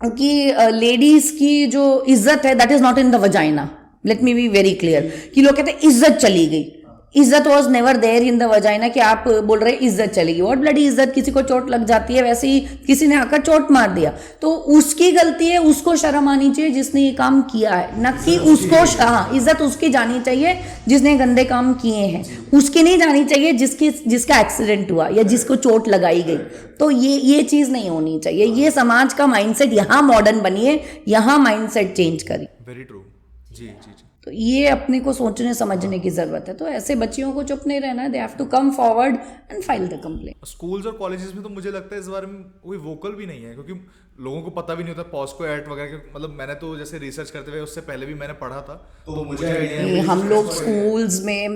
S1: कि लेडीज की जो इज्जत है that is not in the vagina. Let me be very clear कि लोग कहते हैं इज्जत चली गई, इज्जत was never there in the vagina, कि आप बोल रहे इज्जत चली गई। व्हाट ब्लडी इज्जत, किसी को चोट लग जाती है, वैसे ही किसी ने आकर चोट मार दिया तो उसकी गलती है, उसको शर्म आनी चाहिए जिसने ये काम किया है, न कि उसको। हाँ, इज्जत उसकी जानी चाहिए जिसने गंदे काम किए हैं, उसकी नहीं जानी चाहिए जिसका एक्सीडेंट हुआ या जिसको चोट लगाई गई। तो ये चीज नहीं होनी चाहिए। ये समाज का माइंडसेट यहाँ मॉडर्न बनिए, यहाँ माइंडसेट चेंज करिए।
S2: Very true. जी जी जी।
S1: तो ये अपने को सोचने समझने की जरूरत है। तो ऐसे बच्चियों को चुप नहीं रहना है, they have to come forward and file the complaint.
S2: Schools और कॉलेजेस में तो मुझे लगता है इस बारे में कोई वोकल भी नहीं है, क्योंकि लोगों को पता भी नहीं होता पॉस्को एक्ट वगैरह। मतलब मैंने तो जैसे रिसर्च करते हुए उससे पहले भी मैंने पढ़ा था, तो मुझे आइडिया है।
S1: हम लोग स्कूल्स में,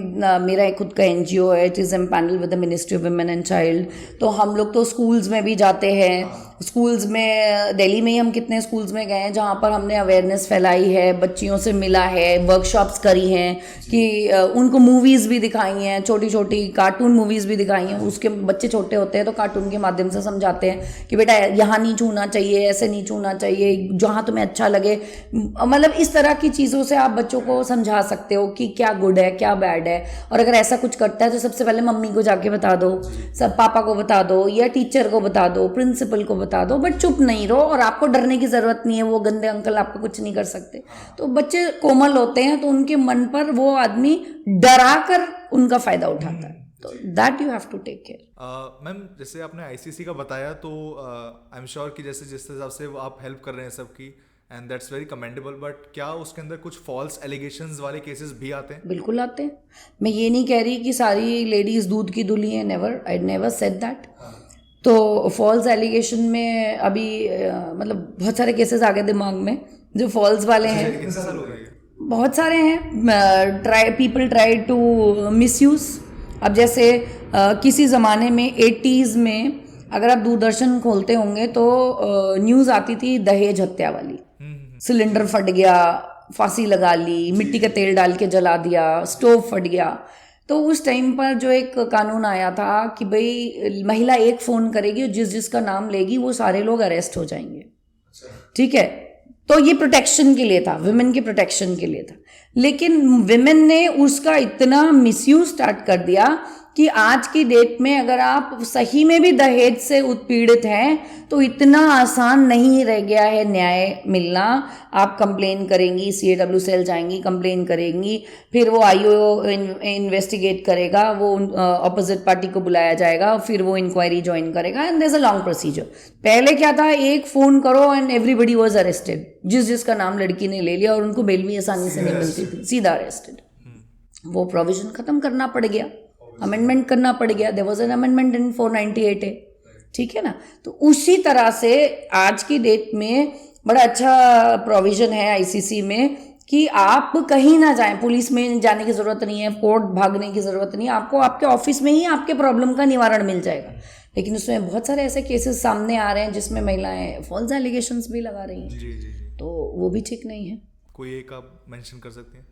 S1: मेरा एक खुद का NGO है, it is empanel with the ministry of women and child, तो हम लोग तो स्कूल्स में भी जाते हैं। स्कूल्स में दिल्ली में ही हम कितने स्कूल्स में गए हैं जहाँ पर हमने अवेयरनेस फैलाई है, बच्चियों से मिला है, वर्कशॉप्स करी हैं, कि उनको मूवीज़ भी दिखाई हैं, छोटी छोटी कार्टून मूवीज़ भी दिखाई हैं। उसके बच्चे छोटे होते हैं तो कार्टून के माध्यम से समझाते हैं कि बेटा यहाँ नहीं छूना चाहिए, ऐसे नहीं छूना चाहिए, जहाँ तुम्हें अच्छा लगे। मतलब इस तरह की चीज़ों से आप बच्चों को समझा सकते हो कि क्या गुड है क्या बैड है। और अगर ऐसा कुछ करता है तो सबसे पहले मम्मी को जाके बता दो, सब पापा को बता दो, या टीचर को बता दो, प्रिंसिपल को बता दो, बट चुप नहीं रहो। और आपको डरने की जरूरत नहीं है, वो गंदे अंकल आपको कुछ नहीं कर सकते। तो बच्चे कोमल होते हैं तो उनके मन पर वो आदमी डरा कर उनका फायदा उठाता है, तो that you have to take care.
S2: Ma'am, जैसे आपने ICC का बताया, तो आई एम श्योर कि जैसे जिस हिसाब से आप हेल्प कर रहे हैं सबकी, and that's very commendable, but क्या उसके अंदर कुछ फॉल्स एलिगेशंस वाले केसेस भी आते हैं?
S1: बिल्कुल आते हैं। मैं ये नहीं कह रही कि सारी लेडीज दूध की धुली हैं, never, I never said that. तो फॉल्स एलिगेशन में अभी मतलब बहुत सारे केसेस आ गए दिमाग में जो फॉल्स वाले हैं, बहुत सारे हैं। People try to misuse. अब जैसे किसी ज़माने में 80s में अगर आप दूरदर्शन खोलते होंगे तो न्यूज़ आती थी दहेज हत्या वाली, सिलेंडर फट गया, फांसी लगा ली, मिट्टी का तेल डाल के जला दिया, स्टोव फट गया। तो उस टाइम पर जो एक कानून आया था कि भाई महिला एक फ़ोन करेगी और जिसका नाम लेगी वो सारे लोग अरेस्ट हो जाएंगे। ठीक है, तो ये प्रोटेक्शन के लिए था, वुमेन के प्रोटेक्शन के लिए था। लेकिन विमेन ने उसका इतना मिसयूज स्टार्ट कर दिया कि आज की डेट में अगर आप सही में भी दहेज से उत्पीड़ित हैं तो इतना आसान नहीं रह गया है न्याय मिलना। आप कंप्लेन करेंगी, CAW सेल जाएंगी, कंप्लेन करेंगी, फिर वो IO इन्वेस्टिगेट करेगा, वो ऑपोजिट पार्टी को बुलाया जाएगा, फिर वो इंक्वायरी ज्वाइन करेगा and there is a long procedure. पहले क्या था, एक फोन करो एंड एवरीबडी वाज अरेस्टेड, जिसका नाम लड़की ने ले लिया और उनको बेल भी आसानी से नहीं मिलती थी, सीधा अरेस्टेड। वो प्रोविजन खत्म करना पड़ गया, अमेंडमेंट करना पड़ गया। There was an amendment in 498A, ठीक है ना। तो उसी तरह से आज की डेट में बड़ा अच्छा प्रोविजन है ICC में कि आप कहीं ना जाएं, पुलिस में जाने की ज़रूरत नहीं है, कोर्ट भागने की ज़रूरत नहीं है, आपको आपके ऑफिस में ही आपके प्रॉब्लम का निवारण मिल जाएगा। लेकिन उसमें बहुत सारे ऐसे केसेस सामने आ रहे हैं जिसमें महिलाएं फॉल्स एलिगेशंस भी लगा रही हैं।
S2: जी।
S1: तो वो भी ठीक नहीं है।
S2: कोई एक आप मेंशन कर सकते हैं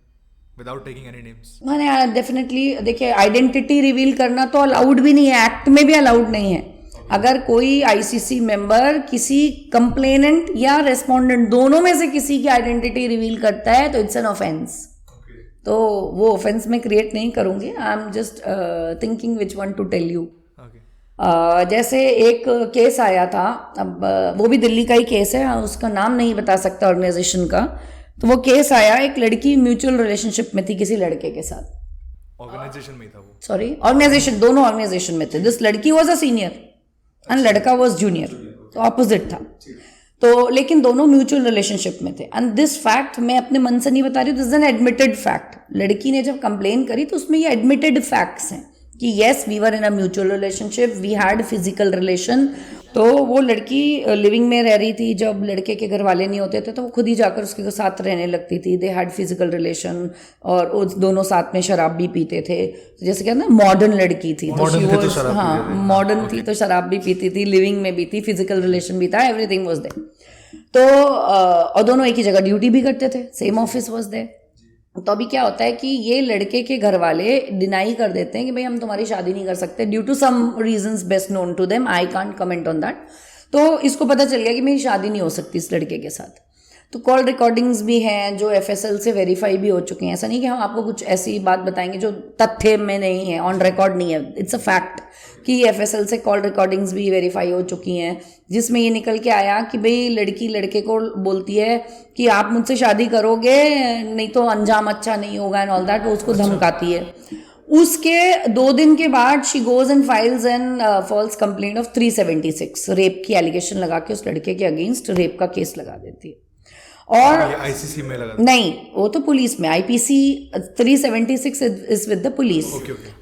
S2: विदाउट टेकिंग एनी नेम्स?
S1: मैंने डेफिनेटली, देखिए, आइडेंटिटी रिवील करना तो अलाउड भी नहीं है, एक्ट में भी अलाउड नहीं है। अगर कोई ICC मेंबर किसी कंप्लेनेंट या रेस्पोंडेंट दोनों में से किसी की आइडेंटिटी रिवील करता है तो इट्स एन ऑफेंस। तो वो ऑफेंस में क्रिएट नहीं करूंगी, I am just thinking which one to tell you. जैसे एक केस आया था, अब वो भी दिल्ली का ही केस है, उसका नाम नहीं बता सकता ऑर्गेनाइजेशन का। तो वो केस आया, एक लड़की म्यूचुअल रिलेशनशिप में थी किसी लड़के के साथ।
S2: ऑर्गेनाइजेशन में था वो?
S1: सॉरी, ऑर्गेनाइजेशन, दोनों ऑर्गेनाइजेशन में थे। दिस लड़की वाज अ सीनियर एंड लड़का वाज जूनियर, तो ऑपोजिट था। तो लेकिन दोनों म्यूचुअल रिलेशनशिप में थे एंड दिस फैक्ट मैं अपने मन से नहीं बता रही हूँ, this is an admitted fact. लड़की ने जब कंप्लेन करी तो उसमें ये एडमिटेड फैक्ट्स हैं कि yes we were in a mutual relationship, we had physical relation. तो वो लड़की लिविंग में रह रही थी, जब लड़के के घर वाले नहीं होते थे तो वो खुद ही जाकर उसके साथ रहने लगती थी। दे हैड फिजिकल रिलेशन और वो दोनों साथ में शराब भी पीते थे। तो जैसे क्या ना, मॉडर्न लड़की थी, तो हाँ मॉडर्न थी, तो शराब भी पीती थी, लिविंग में भी थी, फिजिकल रिलेशन भी था, एवरीथिंग वाज देयर। तो और दोनों एक ही जगह ड्यूटी भी करते थे, सेम ऑफिस वाज देयर। तो अभी क्या होता है कि ये लड़के के घर वाले डिनाई कर देते हैं कि भाई हम तुम्हारी शादी नहीं कर सकते due to some reasons best known to them, I can't comment on that. तो इसको पता चल गया कि मेरी शादी नहीं हो सकती इस लड़के के साथ। तो कॉल रिकॉर्डिंग्स भी हैं जो FSL से वेरीफाई भी हो चुके हैं। ऐसा नहीं कि हम आपको कुछ ऐसी बात बताएंगे जो तथ्य में नहीं है, ऑन रिकॉर्ड नहीं है, इट्स अ फैक्ट कि FSL से कॉल रिकॉर्डिंग्स भी वेरीफाई हो चुकी हैं, जिसमें ये निकल के आया कि भाई लड़की लड़के को बोलती है कि आप मुझसे शादी करोगे नहीं तो अंजाम अच्छा नहीं होगा एंड ऑल दैट, वो उसको धमकाती है। उसके 2 दिन के बाद she goes and files an false complaint of 376, rape की एलिगेशन लगा के उस लड़के के अगेंस्ट रेप का केस लगा देती है। और
S2: ICC में लगा?
S1: नहीं, वो तो पुलिस में, IPC 376 is with the police.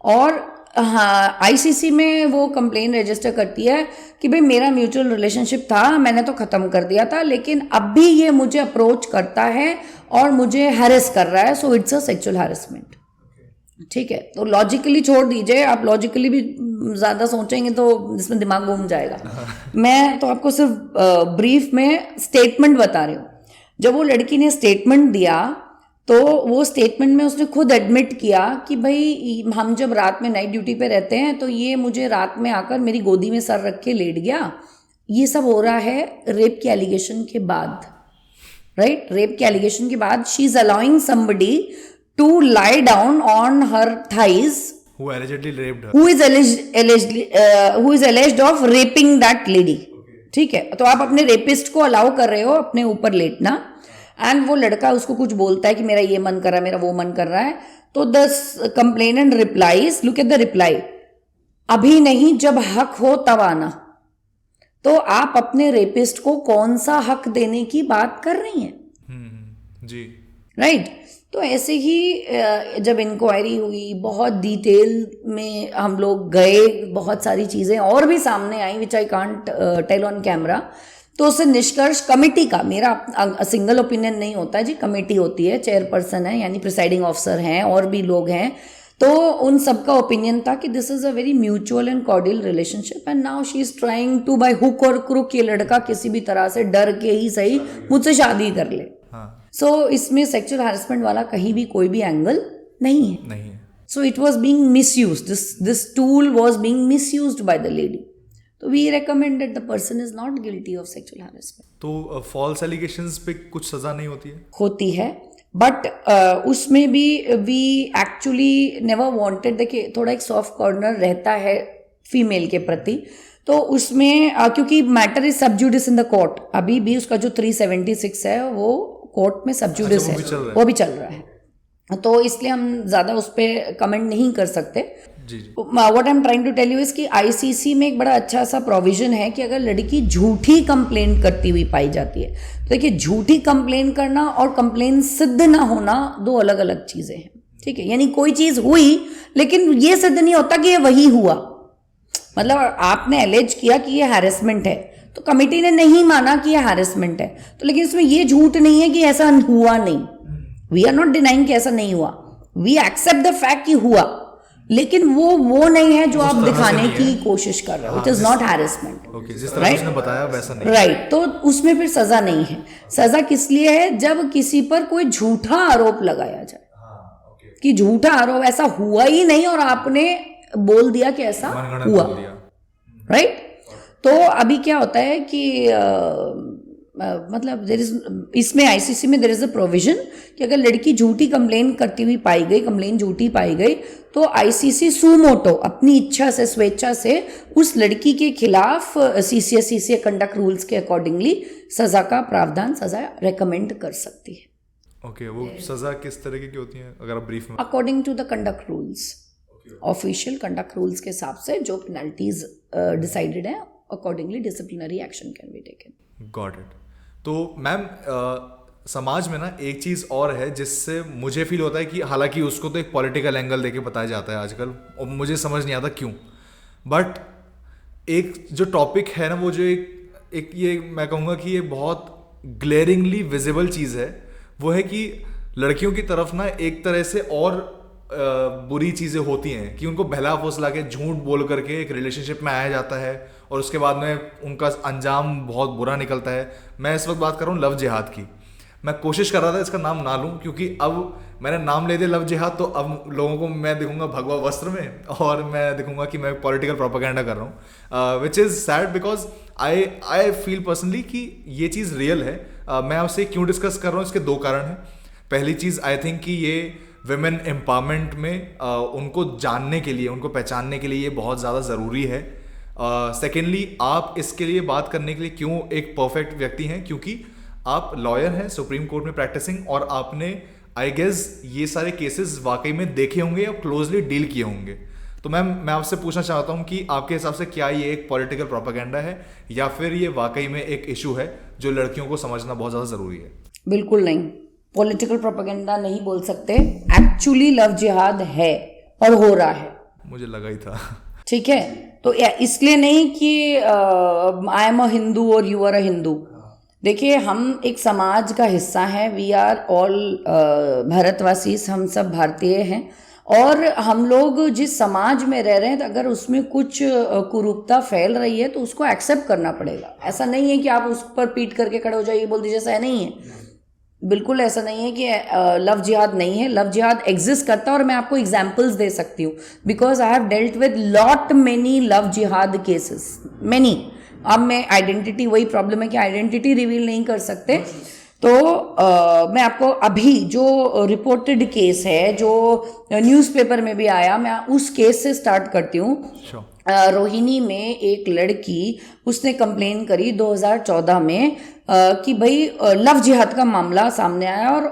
S1: और हाँ, ICC में वो कंप्लेन रजिस्टर करती है कि भाई मेरा म्यूचुअल रिलेशनशिप था, मैंने तो खत्म कर दिया था, लेकिन अब भी ये मुझे अप्रोच करता है और मुझे हैरेस कर रहा है, so it's a sexual harassment. ठीक है, तो लॉजिकली छोड़ दीजिए, आप लॉजिकली भी ज़्यादा सोचेंगे तो इसमें दिमाग घूम जाएगा। मैं तो आपको सिर्फ ब्रीफ में स्टेटमेंट बता रही हूँ। जब वो लड़की ने स्टेटमेंट दिया तो वो स्टेटमेंट में उसने खुद एडमिट किया कि भाई हम जब रात में नाइट ड्यूटी पे रहते हैं तो ये मुझे रात में आकर मेरी गोदी में सर रख के लेट गया। ये सब हो रहा है रेप के एलिगेशन के बाद, राइट? रेप के एलिगेशन के बाद she is allowing somebody to lie down on her thighs
S2: who allegedly raped her,
S1: who is alleged of raping that lady। ठीक है, तो आप अपने रेपिस्ट को अलाउ कर रहे हो अपने ऊपर लेटना, एंड वो लड़का उसको कुछ बोलता है कि मेरा ये मन कर रहा है, मेरा वो मन कर रहा है। तो the complainant replies, look at the reply, अभी नहीं, जब हक हो तब आना। तो आप अपने रेपिस्ट को कौन सा हक देने की बात कर रही हैं?
S2: जी,
S1: राइट। तो ऐसे ही जब इंक्वायरी हुई, बहुत डिटेल में हम लोग गए, बहुत सारी चीज़ें और भी सामने आई which I can't tell on camera. तो उससे निष्कर्ष कमेटी का, मेरा सिंगल ओपिनियन नहीं होता है जी, कमेटी होती है, चेयरपर्सन है यानी प्रिसाइडिंग ऑफिसर हैं और भी लोग हैं, तो उन सबका ओपिनियन था कि this is a very mutual and cordial relationship and now she is trying to by hook or crook ये लड़का किसी भी तरह से डर के ही सही मुझसे शादी कर ले। सो इसमें सेक्सुअल हैरेसमेंट वाला कहीं भी कोई भी एंगल नहीं है। So it was being misused, this tool was being misused by the lady. तो we recommend that the person is not guilty of sexual harassment.
S2: तो फॉल्स एलिगेशंस पे कुछ सजा नहीं होती है?
S1: होती है, बट उसमें भी वी एक्चुअली नेवर वांटेड, देखिए थोड़ा एक सॉफ्ट कॉर्नर रहता है फीमेल के प्रति, तो उसमें क्योंकि मैटर इज सब जुडिस इन द कोर्ट, अभी भी उसका जो 376 है वो कोर्ट में सब जुडिस है, वो भी चल रहा है, तो इसलिए हम ज़्यादा उस पर कमेंट नहीं कर सकते। What I am trying to tell you is कि आईसीसी में एक बड़ा अच्छा सा प्रोविजन है कि अगर लड़की झूठी कंप्लेन करती हुई पाई जाती है, तो देखिए झूठी कंप्लेन करना और कंप्लेन सिद्ध ना होना दो अलग अलग चीज़ें हैं, ठीक है। यानी कोई चीज़ हुई लेकिन ये सिद्ध नहीं होता कि ये वही हुआ, मतलब आपने एलेज किया कि ये हैरेसमेंट है, तो कमिटी ने नहीं माना कि ये हैरेसमेंट है, तो लेकिन इसमें ये झूठ नहीं है कि ऐसा हुआ नहीं, वी आर नॉट डिनाइंग कि ऐसा नहीं हुआ, वी एक्सेप्ट द फैक्ट कि हुआ, लेकिन वो नहीं है जो आप दिखाने की कोशिश कर रहे हो, इट इज नॉट हैरेसमेंट,
S2: जिस तरह उसने बताया वैसा नहीं,
S1: राइट। तो उसमें फिर सजा नहीं है। सजा किस लिए है? जब किसी पर कोई झूठा आरोप लगाया जाए कि झूठा आरोप ऐसा हुआ ही नहीं और आपने बोल दिया कि ऐसा हुआ, राइट। तो अभी क्या होता है कि मतलब देयर इज, इसमें आईसीसी में देयर इज अ प्रोविजन कि अगर लड़की झूठी कंप्लेन करती हुई पाई गई, कंप्लेन झूठी पाई गई, तो आईसीसी सुमोटो अपनी इच्छा से, स्वेच्छा से उस लड़की के खिलाफ सीसीए कंडक्ट रूल्स के अकॉर्डिंगली सजा का प्रावधान, सजा रेकमेंड कर सकती है।
S2: ओके, वो सजा किस तरीके की होती है अगर आप ब्रीफ में?
S1: According to the conduct rules, official conduct rules के हिसाब से जो पेनल्टीज डिसाइडेड है, accordingly disciplinary action can be taken.
S2: Got it. तो मैम समाज में ना एक चीज़ और है जिससे मुझे फील होता है कि हालांकि उसको तो एक पॉलिटिकल एंगल देके बताया जाता है आजकल, और मुझे समझ नहीं आता क्यों, बट एक जो टॉपिक है ना, वो जो एक ये मैं कहूँगा कि ये बहुत ग्लेरिंगली विजिबल चीज़ है, वो है कि लड़कियों की तरफ ना एक तरह से और बुरी चीज़ें होती हैं कि उनको बहला फुसला के झूठ बोल करके एक रिलेशनशिप में आया जाता है और उसके बाद में उनका अंजाम बहुत बुरा निकलता है। मैं इस वक्त बात कर रहा हूँ लव जिहाद की। मैं कोशिश कर रहा था इसका नाम ना लूँ, क्योंकि अब मैंने नाम ले दिया लव जिहाद, तो अब लोगों को मैं दिखूंगा भगवा वस्त्र में और मैं दिखूंगा कि मैं पॉलिटिकल प्रोपेगेंडा कर रहा हूँ, which is sad because I feel personally कि ये चीज़ रियल है। मैं आपसे क्यों डिस्कस कर रहा हूँ, इसके दो कारण हैं। पहली चीज़ आई थिंक कि ये विमेन एम्पावरमेंट में उनको जानने के लिए, उनको पहचानने के लिए ये बहुत ज़्यादा ज़रूरी है। सेकेंडली आप इसके लिए बात करने के लिए क्यों एक परफेक्ट व्यक्ति हैं, क्योंकि आप लॉयर हैं, सुप्रीम कोर्ट में प्रैक्टिसिंग, और आपने आई गेस ये सारे केसेस वाकई में देखे होंगे या क्लोजली डील किए होंगे। तो मैम मैं आपसे पूछना चाहता हूँ कि आपके हिसाब से क्या ये एक पॉलिटिकल प्रोपेगेंडा है या फिर ये वाकई में एक इशू है जो लड़कियों को समझना बहुत ज़्यादा ज़रूरी है?
S1: बिल्कुल नहीं, पॉलिटिकल प्रोपेगेंडा नहीं बोल सकते, एक्चुअली लव जिहाद है और हो रहा है।
S2: मुझे लगा ही था।
S1: ठीक है, तो इसलिए नहीं कि आई एम अ हिंदू और यू आर अ हिंदू। देखिए हम एक समाज का हिस्सा हैं, वी आर ऑल भारतवासी, हम सब भारतीय हैं, और हम लोग जिस समाज में रह रहे हैं, तो अगर उसमें कुछ कुरूपता फैल रही है तो उसको एक्सेप्ट करना पड़ेगा। ऐसा नहीं है कि आप उस पर पीट करके खड़े हो जाइए, बोल दीजिए ऐसा नहीं है, बिल्कुल ऐसा नहीं है कि लव जिहाद नहीं है। लव जिहाद एग्जिस्ट करता है और मैं आपको एग्जांपल्स दे सकती हूँ, because I have dealt with lot many love जिहाद केसेस, मेनी। अब मैं आइडेंटिटी, वही प्रॉब्लम है कि आइडेंटिटी रिवील नहीं कर सकते, तो मैं आपको अभी जो रिपोर्टेड केस है, जो न्यूज़पेपर में भी आया, मैं उस केस से स्टार्ट करती हूँ। रोहिणी में एक लड़की, उसने कंप्लेन करी 2014 में कि भाई लव जिहाद का मामला सामने आया, और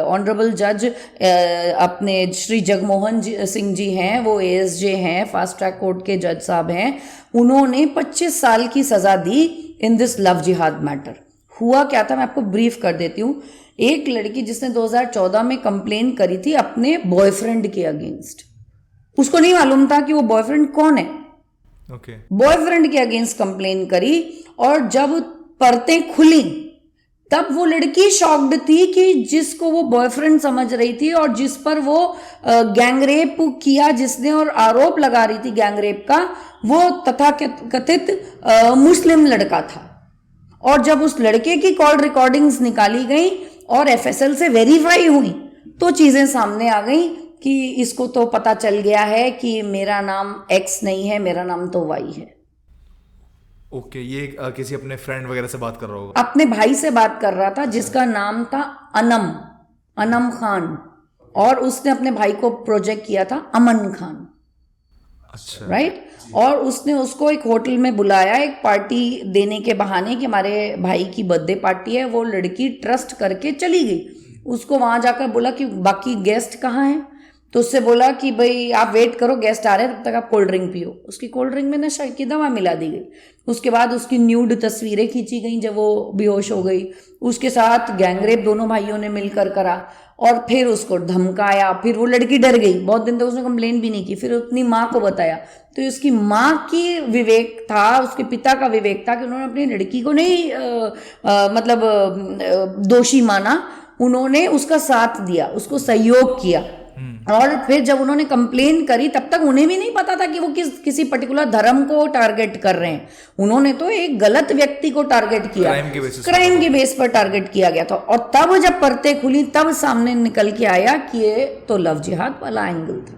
S1: ऑनरेबल जज अपने श्री जगमोहन सिंह जी हैं, वो एएसजे हैं, फास्ट ट्रैक कोर्ट के जज साहब हैं, उन्होंने 25 साल की सज़ा दी इन दिस लव जिहाद मैटर। हुआ क्या था मैं आपको ब्रीफ कर देती हूँ। एक लड़की जिसने 2014 में कंप्लेन करी थी अपने बॉयफ्रेंड के अगेंस्ट, उसको नहीं मालूम था कि वो बॉयफ्रेंड कौन है, बॉयफ्रेंड के अगेंस्ट कंप्लेन करी, और जब परतें खुली तब वो लड़की शॉक्ड थी कि जिसको वो बॉयफ्रेंड समझ रही थी और जिस पर वो गैंगरेप किया जिसने और आरोप लगा रही थी गैंगरेप का, वो तथाकथित मुस्लिम लड़का था। और जब उस लड़के की कॉल रिकॉर्डिंग्स निकाली गई और एफएसएल से वेरीफाई हुई, तो चीजें सामने आ गई कि इसको तो पता चल गया है कि मेरा नाम एक्स नहीं है, मेरा नाम तो वाई है।
S2: ओके, ये किसी अपने फ्रेंड वगैरह से बात कर रहा होगा?
S1: अपने भाई से बात कर रहा था जिसका नाम था अनम। अनम खान, और उसने अपने भाई को प्रोजेक्ट किया था अमन खान।
S2: अच्छा।
S1: राइट। और उसने उसको एक होटल में बुलाया एक पार्टी देने के बहाने कि हमारे भाई की बर्थडे पार्टी है। वो लड़की ट्रस्ट करके चली गई। उसको वहां जाकर बोला कि बाकी गेस्ट कहाँ हैं, तो उससे बोला कि भाई आप वेट करो, गेस्ट आ रहे हैं, तब तक आप कोल्ड ड्रिंक पियो। उसकी कोल्ड ड्रिंक में नशा की दवा मिला दी गई। उसके बाद उसकी न्यूड तस्वीरें खींची गई जब वो बेहोश हो गई। उसके साथ गैंगरेप दोनों भाइयों ने मिलकर करा, और फिर उसको धमकाया। फिर वो लड़की डर गई, बहुत दिन तक उसने कंप्लेन भी नहीं की। फिर अपनी माँ को बताया, तो उसकी माँ की विवेक था, उसके पिता का विवेक था कि उन्होंने अपनी लड़की को नहीं दोषी माना, उन्होंने उसका साथ दिया, उसको सहयोग किया। और फिर जब उन्होंने कंप्लेन करी, तब तक उन्हें भी नहीं पता था कि वो किसी पर्टिकुलर धर्म को टारगेट कर रहे हैं। उन्होंने तो एक गलत व्यक्ति को टारगेट किया, क्राइम के बेस पर टारगेट किया गया था। और तब जब परतें खुली, तब सामने निकल के आया कि ये तो लव जिहाद वाला एंगल था।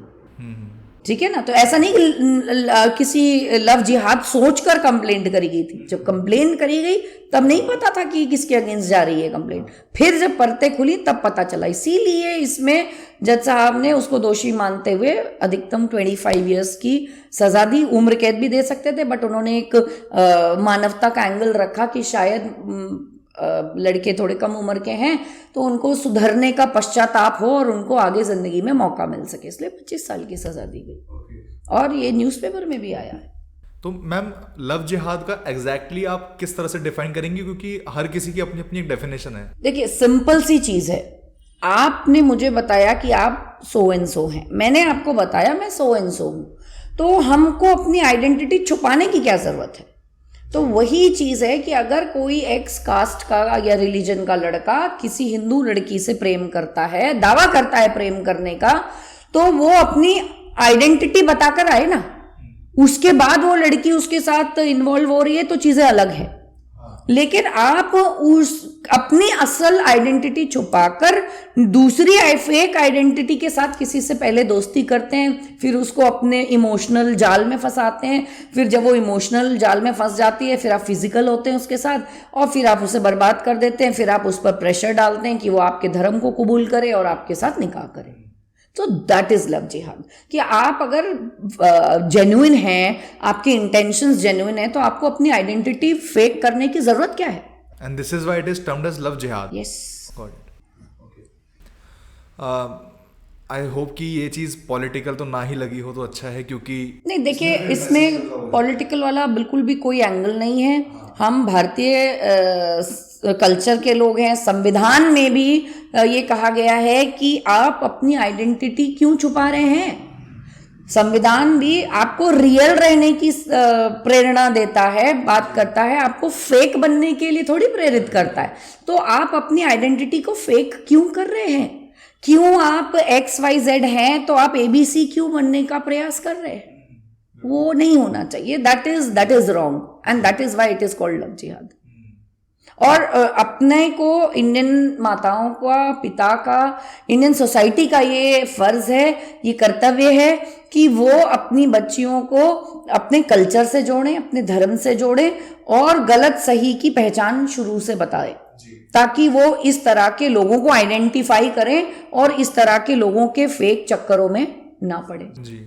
S1: ठीक है ना। तो ऐसा नहीं कि किसी लव जिहाद सोचकर कंप्लेंट करी गई थी। जब कंप्लेंट करी गई तब नहीं पता था कि किसके अगेंस्ट जा रही है कंप्लेंट। फिर जब परतें खुली तब पता चला। इसीलिए इसमें जज साहब ने उसको दोषी मानते हुए अधिकतम 25 इयर्स की सजा दी। उम्र कैद भी दे सकते थे, बट उन्होंने एक मानवता का एंगल रखा कि शायद लड़के थोड़े कम उम्र के हैं तो उनको सुधरने का पश्चाताप हो और उनको आगे जिंदगी में मौका मिल सके, इसलिए 25 साल की सजा दी गई। और ये न्यूज़पेपर में भी आया है।
S2: तो मैम, लव जिहाद का एग्जैक्टली आप किस तरह से डिफाइन करेंगी, क्योंकि हर किसी की अपनी अपनी एक डेफिनेशन है।
S1: देखिए, सिंपल सी चीज है। आपने मुझे बताया कि आप सो एंड सो हैं, मैंने आपको बताया मैं सो एंड सो हूं, तो हमको अपनी आइडेंटिटी छुपाने की क्या जरूरत है? तो वही चीज है कि अगर कोई एक्स कास्ट का या रिलीजन का लड़का किसी हिंदू लड़की से प्रेम करता है, दावा करता है प्रेम करने का, तो वो अपनी आइडेंटिटी बताकर आए ना। उसके बाद वो लड़की उसके साथ इन्वॉल्व हो रही है तो चीजें अलग है। लेकिन आप अपनी असल आइडेंटिटी छुपाकर दूसरी फेक आइडेंटिटी के साथ किसी से पहले दोस्ती करते हैं, फिर उसको अपने इमोशनल जाल में फंसाते हैं। फिर जब वो इमोशनल जाल में फंस जाती है, फिर आप फिजिकल होते हैं उसके साथ, और फिर आप उसे बर्बाद कर देते हैं। फिर आप उस पर प्रेशर डालते हैं कि वो आपके धर्म को कबूल करे और आपके साथ निकाह करे। तो दैट इज लव जिहाद। कि आप अगर जेन्युइन हैं, आपके इंटेंशंस जेन्युइन हैं, तो आपको अपनी आइडेंटिटी फेक करने की जरूरत क्या है?
S2: And this is why it is termed as love जिहाद।
S1: Yes,
S2: got it. I hope कि ये चीज पॉलिटिकल तो ना ही लगी हो तो अच्छा है, क्योंकि
S1: नहीं, देखिए, इसमें पॉलिटिकल वाला बिल्कुल भी कोई एंगल नहीं है। हम भारतीय कल्चर के लोग हैं। संविधान में भी ये कहा गया है कि आप अपनी आइडेंटिटी क्यों छुपा रहे हैं। संविधान भी आपको रियल रहने की प्रेरणा देता है, बात करता है, आपको फेक बनने के लिए थोड़ी प्रेरित करता है। तो आप अपनी आइडेंटिटी को फेक क्यों कर रहे हैं? क्यों आप XYZ हैं तो आप ABC क्यों बनने का प्रयास कर रहे हैं? वो नहीं होना चाहिए। That is wrong and that is why it is called love जिहाद। और अपने को, इंडियन माताओं का, पिता का, इंडियन सोसाइटी का ये फर्ज है, ये कर्तव्य है कि वो अपनी बच्चियों को अपने कल्चर से जोड़ें, अपने धर्म से जोड़ें और गलत सही की पहचान शुरू से बताएं, ताकि वो इस तरह के लोगों को आइडेंटिफाई करें और इस तरह के लोगों के फेक चक्करों में ना पड़े।
S2: जी,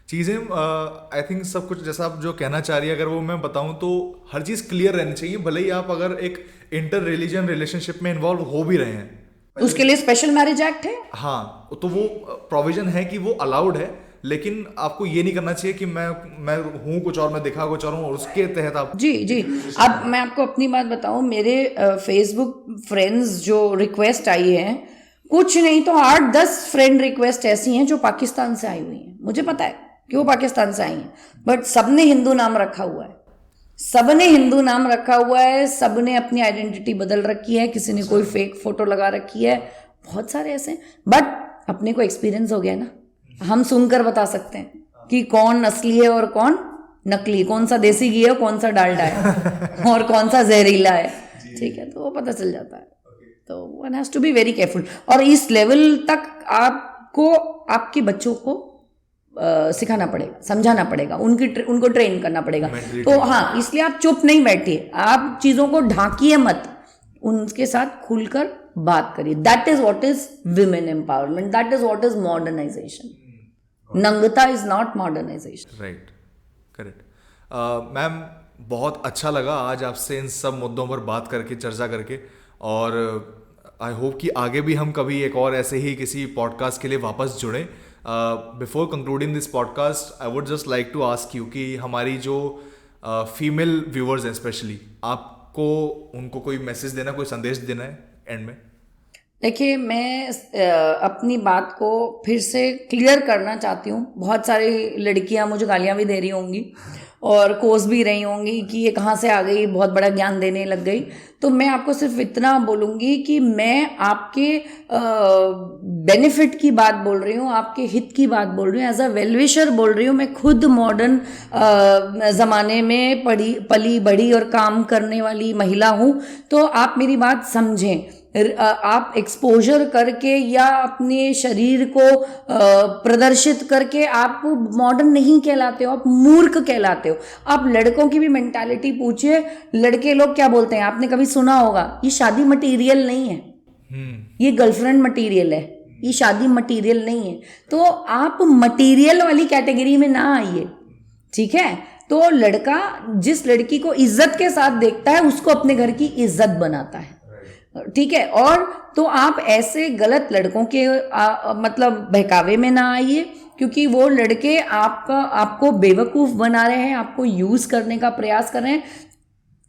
S2: चीज़ें आई थिंक सब कुछ जैसा आप जो कहना चाह रही है, अगर वो मैं बताऊं तो हर चीज़ क्लियर रहनी चाहिए। भले ही आप अगर एक इंटर रिलीजन रिलेशनशिप में इन्वॉल्व हो भी रहे हैं,
S1: उसके लिए स्पेशल मैरिज एक्ट है।
S2: हाँ, तो वो प्रोविजन है कि वो अलाउड है, लेकिन आपको ये नहीं करना चाहिए कि मैं हूँ कुछ और, मैं दिखा कुछ और हूँ, और उसके तहत आप।
S1: जी। अब मैं आपको अपनी बात बताऊं, मेरे फेसबुक फ्रेंड्स जो रिक्वेस्ट आई है, कुछ नहीं तो 8-10 फ्रेंड रिक्वेस्ट ऐसी हैं जो पाकिस्तान से आई हुई हैं। मुझे पता है कि वो पाकिस्तान से आई हैं, बट सबने हिंदू नाम रखा हुआ है। सबने हिंदू नाम रखा हुआ है, सबने अपनी आइडेंटिटी बदल रखी है, किसी ने कोई फेक फोटो लगा रखी है, बहुत सारे ऐसे। बट अपने को एक्सपीरियंस हो गया ना, हम सुनकर बता सकते हैं कि कौन असली है और कौन नकली, कौन सा देसी घी है, कौन सा डालडा है और कौन सा जहरीला है। ठीक है, तो वो पता चल जाता है। तो one has to be very careful. और इस लेवल तक आपको आपके बच्चों को सिखाना पड़ेगा, समझाना पड़ेगा, उनको ट्रेन करना पड़ेगा। तो हाँ, इसलिए आप चुप नहीं बैठिए, आप चीजों को ढांकिए मत, उनके साथ खुलकर बात करिए. That is what is women empowerment, that is what is modernisation. नंगता is not modernisation.
S2: Right, correct. Ma'am, बहुत अच्छा लगा आज आपसे इन सब मुद्दों पर बात करके, चर्चा करके, और आई होप कि आगे भी हम कभी एक और ऐसे ही किसी पॉडकास्ट के लिए वापस जुड़ें. Before concluding this podcast I would just like to ask you कि हमारी जो फीमेल व्यूअर्स हैं स्पेशली, आपको उनको कोई मैसेज देना, कोई संदेश देना है एंड में?
S1: देखिए, मैं अपनी बात को फिर से क्लियर करना चाहती हूँ. बहुत सारी लड़कियाँ मुझे गालियाँ भी दे रही होंगी और कोस भी रही होंगी कि ये कहाँ से आ गई, बहुत बड़ा ज्ञान देने लग गई. तो मैं आपको सिर्फ इतना बोलूँगी कि मैं आपके बेनिफिट की बात बोल रही हूँ, आपके हित की बात बोल रही हूँ, एज अ वेलविशर बोल रही हूँ. मैं खुद मॉडर्न ज़माने में पली बड़ी और काम करने वाली महिला हूँ. तो आप मेरी बात समझें. आप एक्सपोजर करके या अपने शरीर को प्रदर्शित करके आप मॉडर्न नहीं कहलाते हो, आप मूर्ख कहलाते हो. आप लड़कों की भी मेंटालिटी पूछिए. लड़के लोग क्या बोलते हैं, आपने कभी सुना होगा, ये शादी मटेरियल नहीं है, ये गर्लफ्रेंड मटेरियल है, ये शादी मटेरियल नहीं है. तो आप मटेरियल वाली कैटेगरी में ना आइए, ठीक है. तो लड़का जिस लड़की को इज्जत के साथ देखता है उसको अपने घर की इज्जत बनाता है, ठीक है. और तो आप ऐसे गलत लड़कों के मतलब बहकावे में ना आइए, क्योंकि वो लड़के आपको बेवकूफ़ बना रहे हैं, आपको यूज करने का प्रयास कर रहे हैं.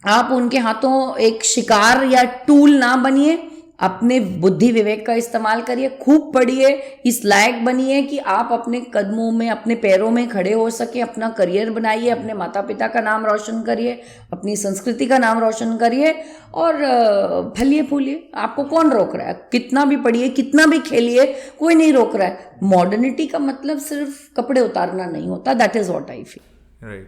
S1: आप उनके हाथों एक शिकार या टूल ना बनिए. अपने बुद्धि विवेक का इस्तेमाल करिए, खूब पढ़िए, इस लायक बनिए कि आप अपने कदमों में, अपने पैरों में खड़े हो सके, अपना करियर बनाइए, अपने माता पिता का नाम रोशन करिए, अपनी संस्कृति का नाम रोशन करिए और फलिए फूलिए. आपको कौन रोक रहा है? कितना भी पढ़िए, कितना भी खेलिए, कोई नहीं रोक रहा है. मॉडर्निटी का मतलब सिर्फ कपड़े उतारना नहीं होता. That is what I feel.
S2: Right.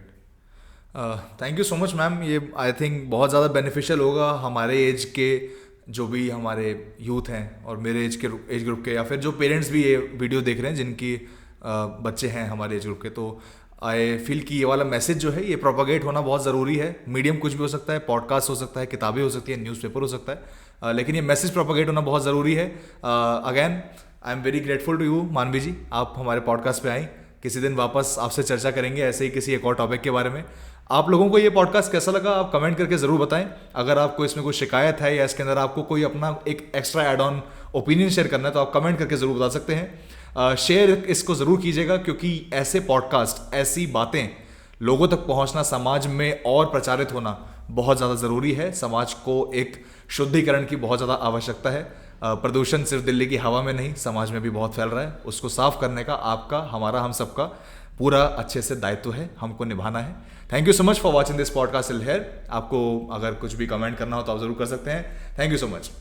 S2: Thank you so much ma'am. ये आई थिंक बहुत ज़्यादा बेनिफिशियल होगा हमारे एज के, जो भी हमारे यूथ हैं और मेरे एज ग्रुप के, या फिर जो पेरेंट्स भी ये वीडियो देख रहे हैं जिनकी बच्चे हैं हमारे एज ग्रुप के. तो आई फील कि ये वाला मैसेज जो है ये प्रोपागेट होना बहुत ज़रूरी है. मीडियम कुछ भी हो सकता है, पॉडकास्ट हो सकता है, किताबें हो सकती है, न्यूज़पेपर हो सकता है, लेकिन ये मैसेज प्रोपागेट होना बहुत ज़रूरी है. Again I am very grateful to you Manvi ji, आप हमारे पॉडकास्ट पे आएँ. किसी दिन वापस आपसे चर्चा करेंगे ऐसे ही किसी एक और टॉपिक के बारे में. आप लोगों को ये पॉडकास्ट कैसा लगा आप कमेंट करके ज़रूर बताएं. अगर आपको इसमें कोई शिकायत है या इसके अंदर आपको कोई अपना एक extra add on opinion share करना है तो आप कमेंट करके ज़रूर बता सकते हैं. शेयर इसको ज़रूर कीजिएगा, क्योंकि ऐसे पॉडकास्ट, ऐसी बातें लोगों तक पहुंचना, समाज में और प्रचारित होना बहुत ज़्यादा ज़रूरी है. समाज को एक शुद्धिकरण की बहुत ज़्यादा आवश्यकता है. प्रदूषण सिर्फ दिल्ली की हवा में नहीं, समाज में भी बहुत फैल रहा है. उसको साफ करने का आपका, हमारा, हम सबका पूरा अच्छे से दायित्व है, हमको निभाना है. Thank you so much for watching this podcast till here. आपको अगर कुछ भी कमेंट करना हो तो आप ज़रूर कर सकते हैं. Thank you so much.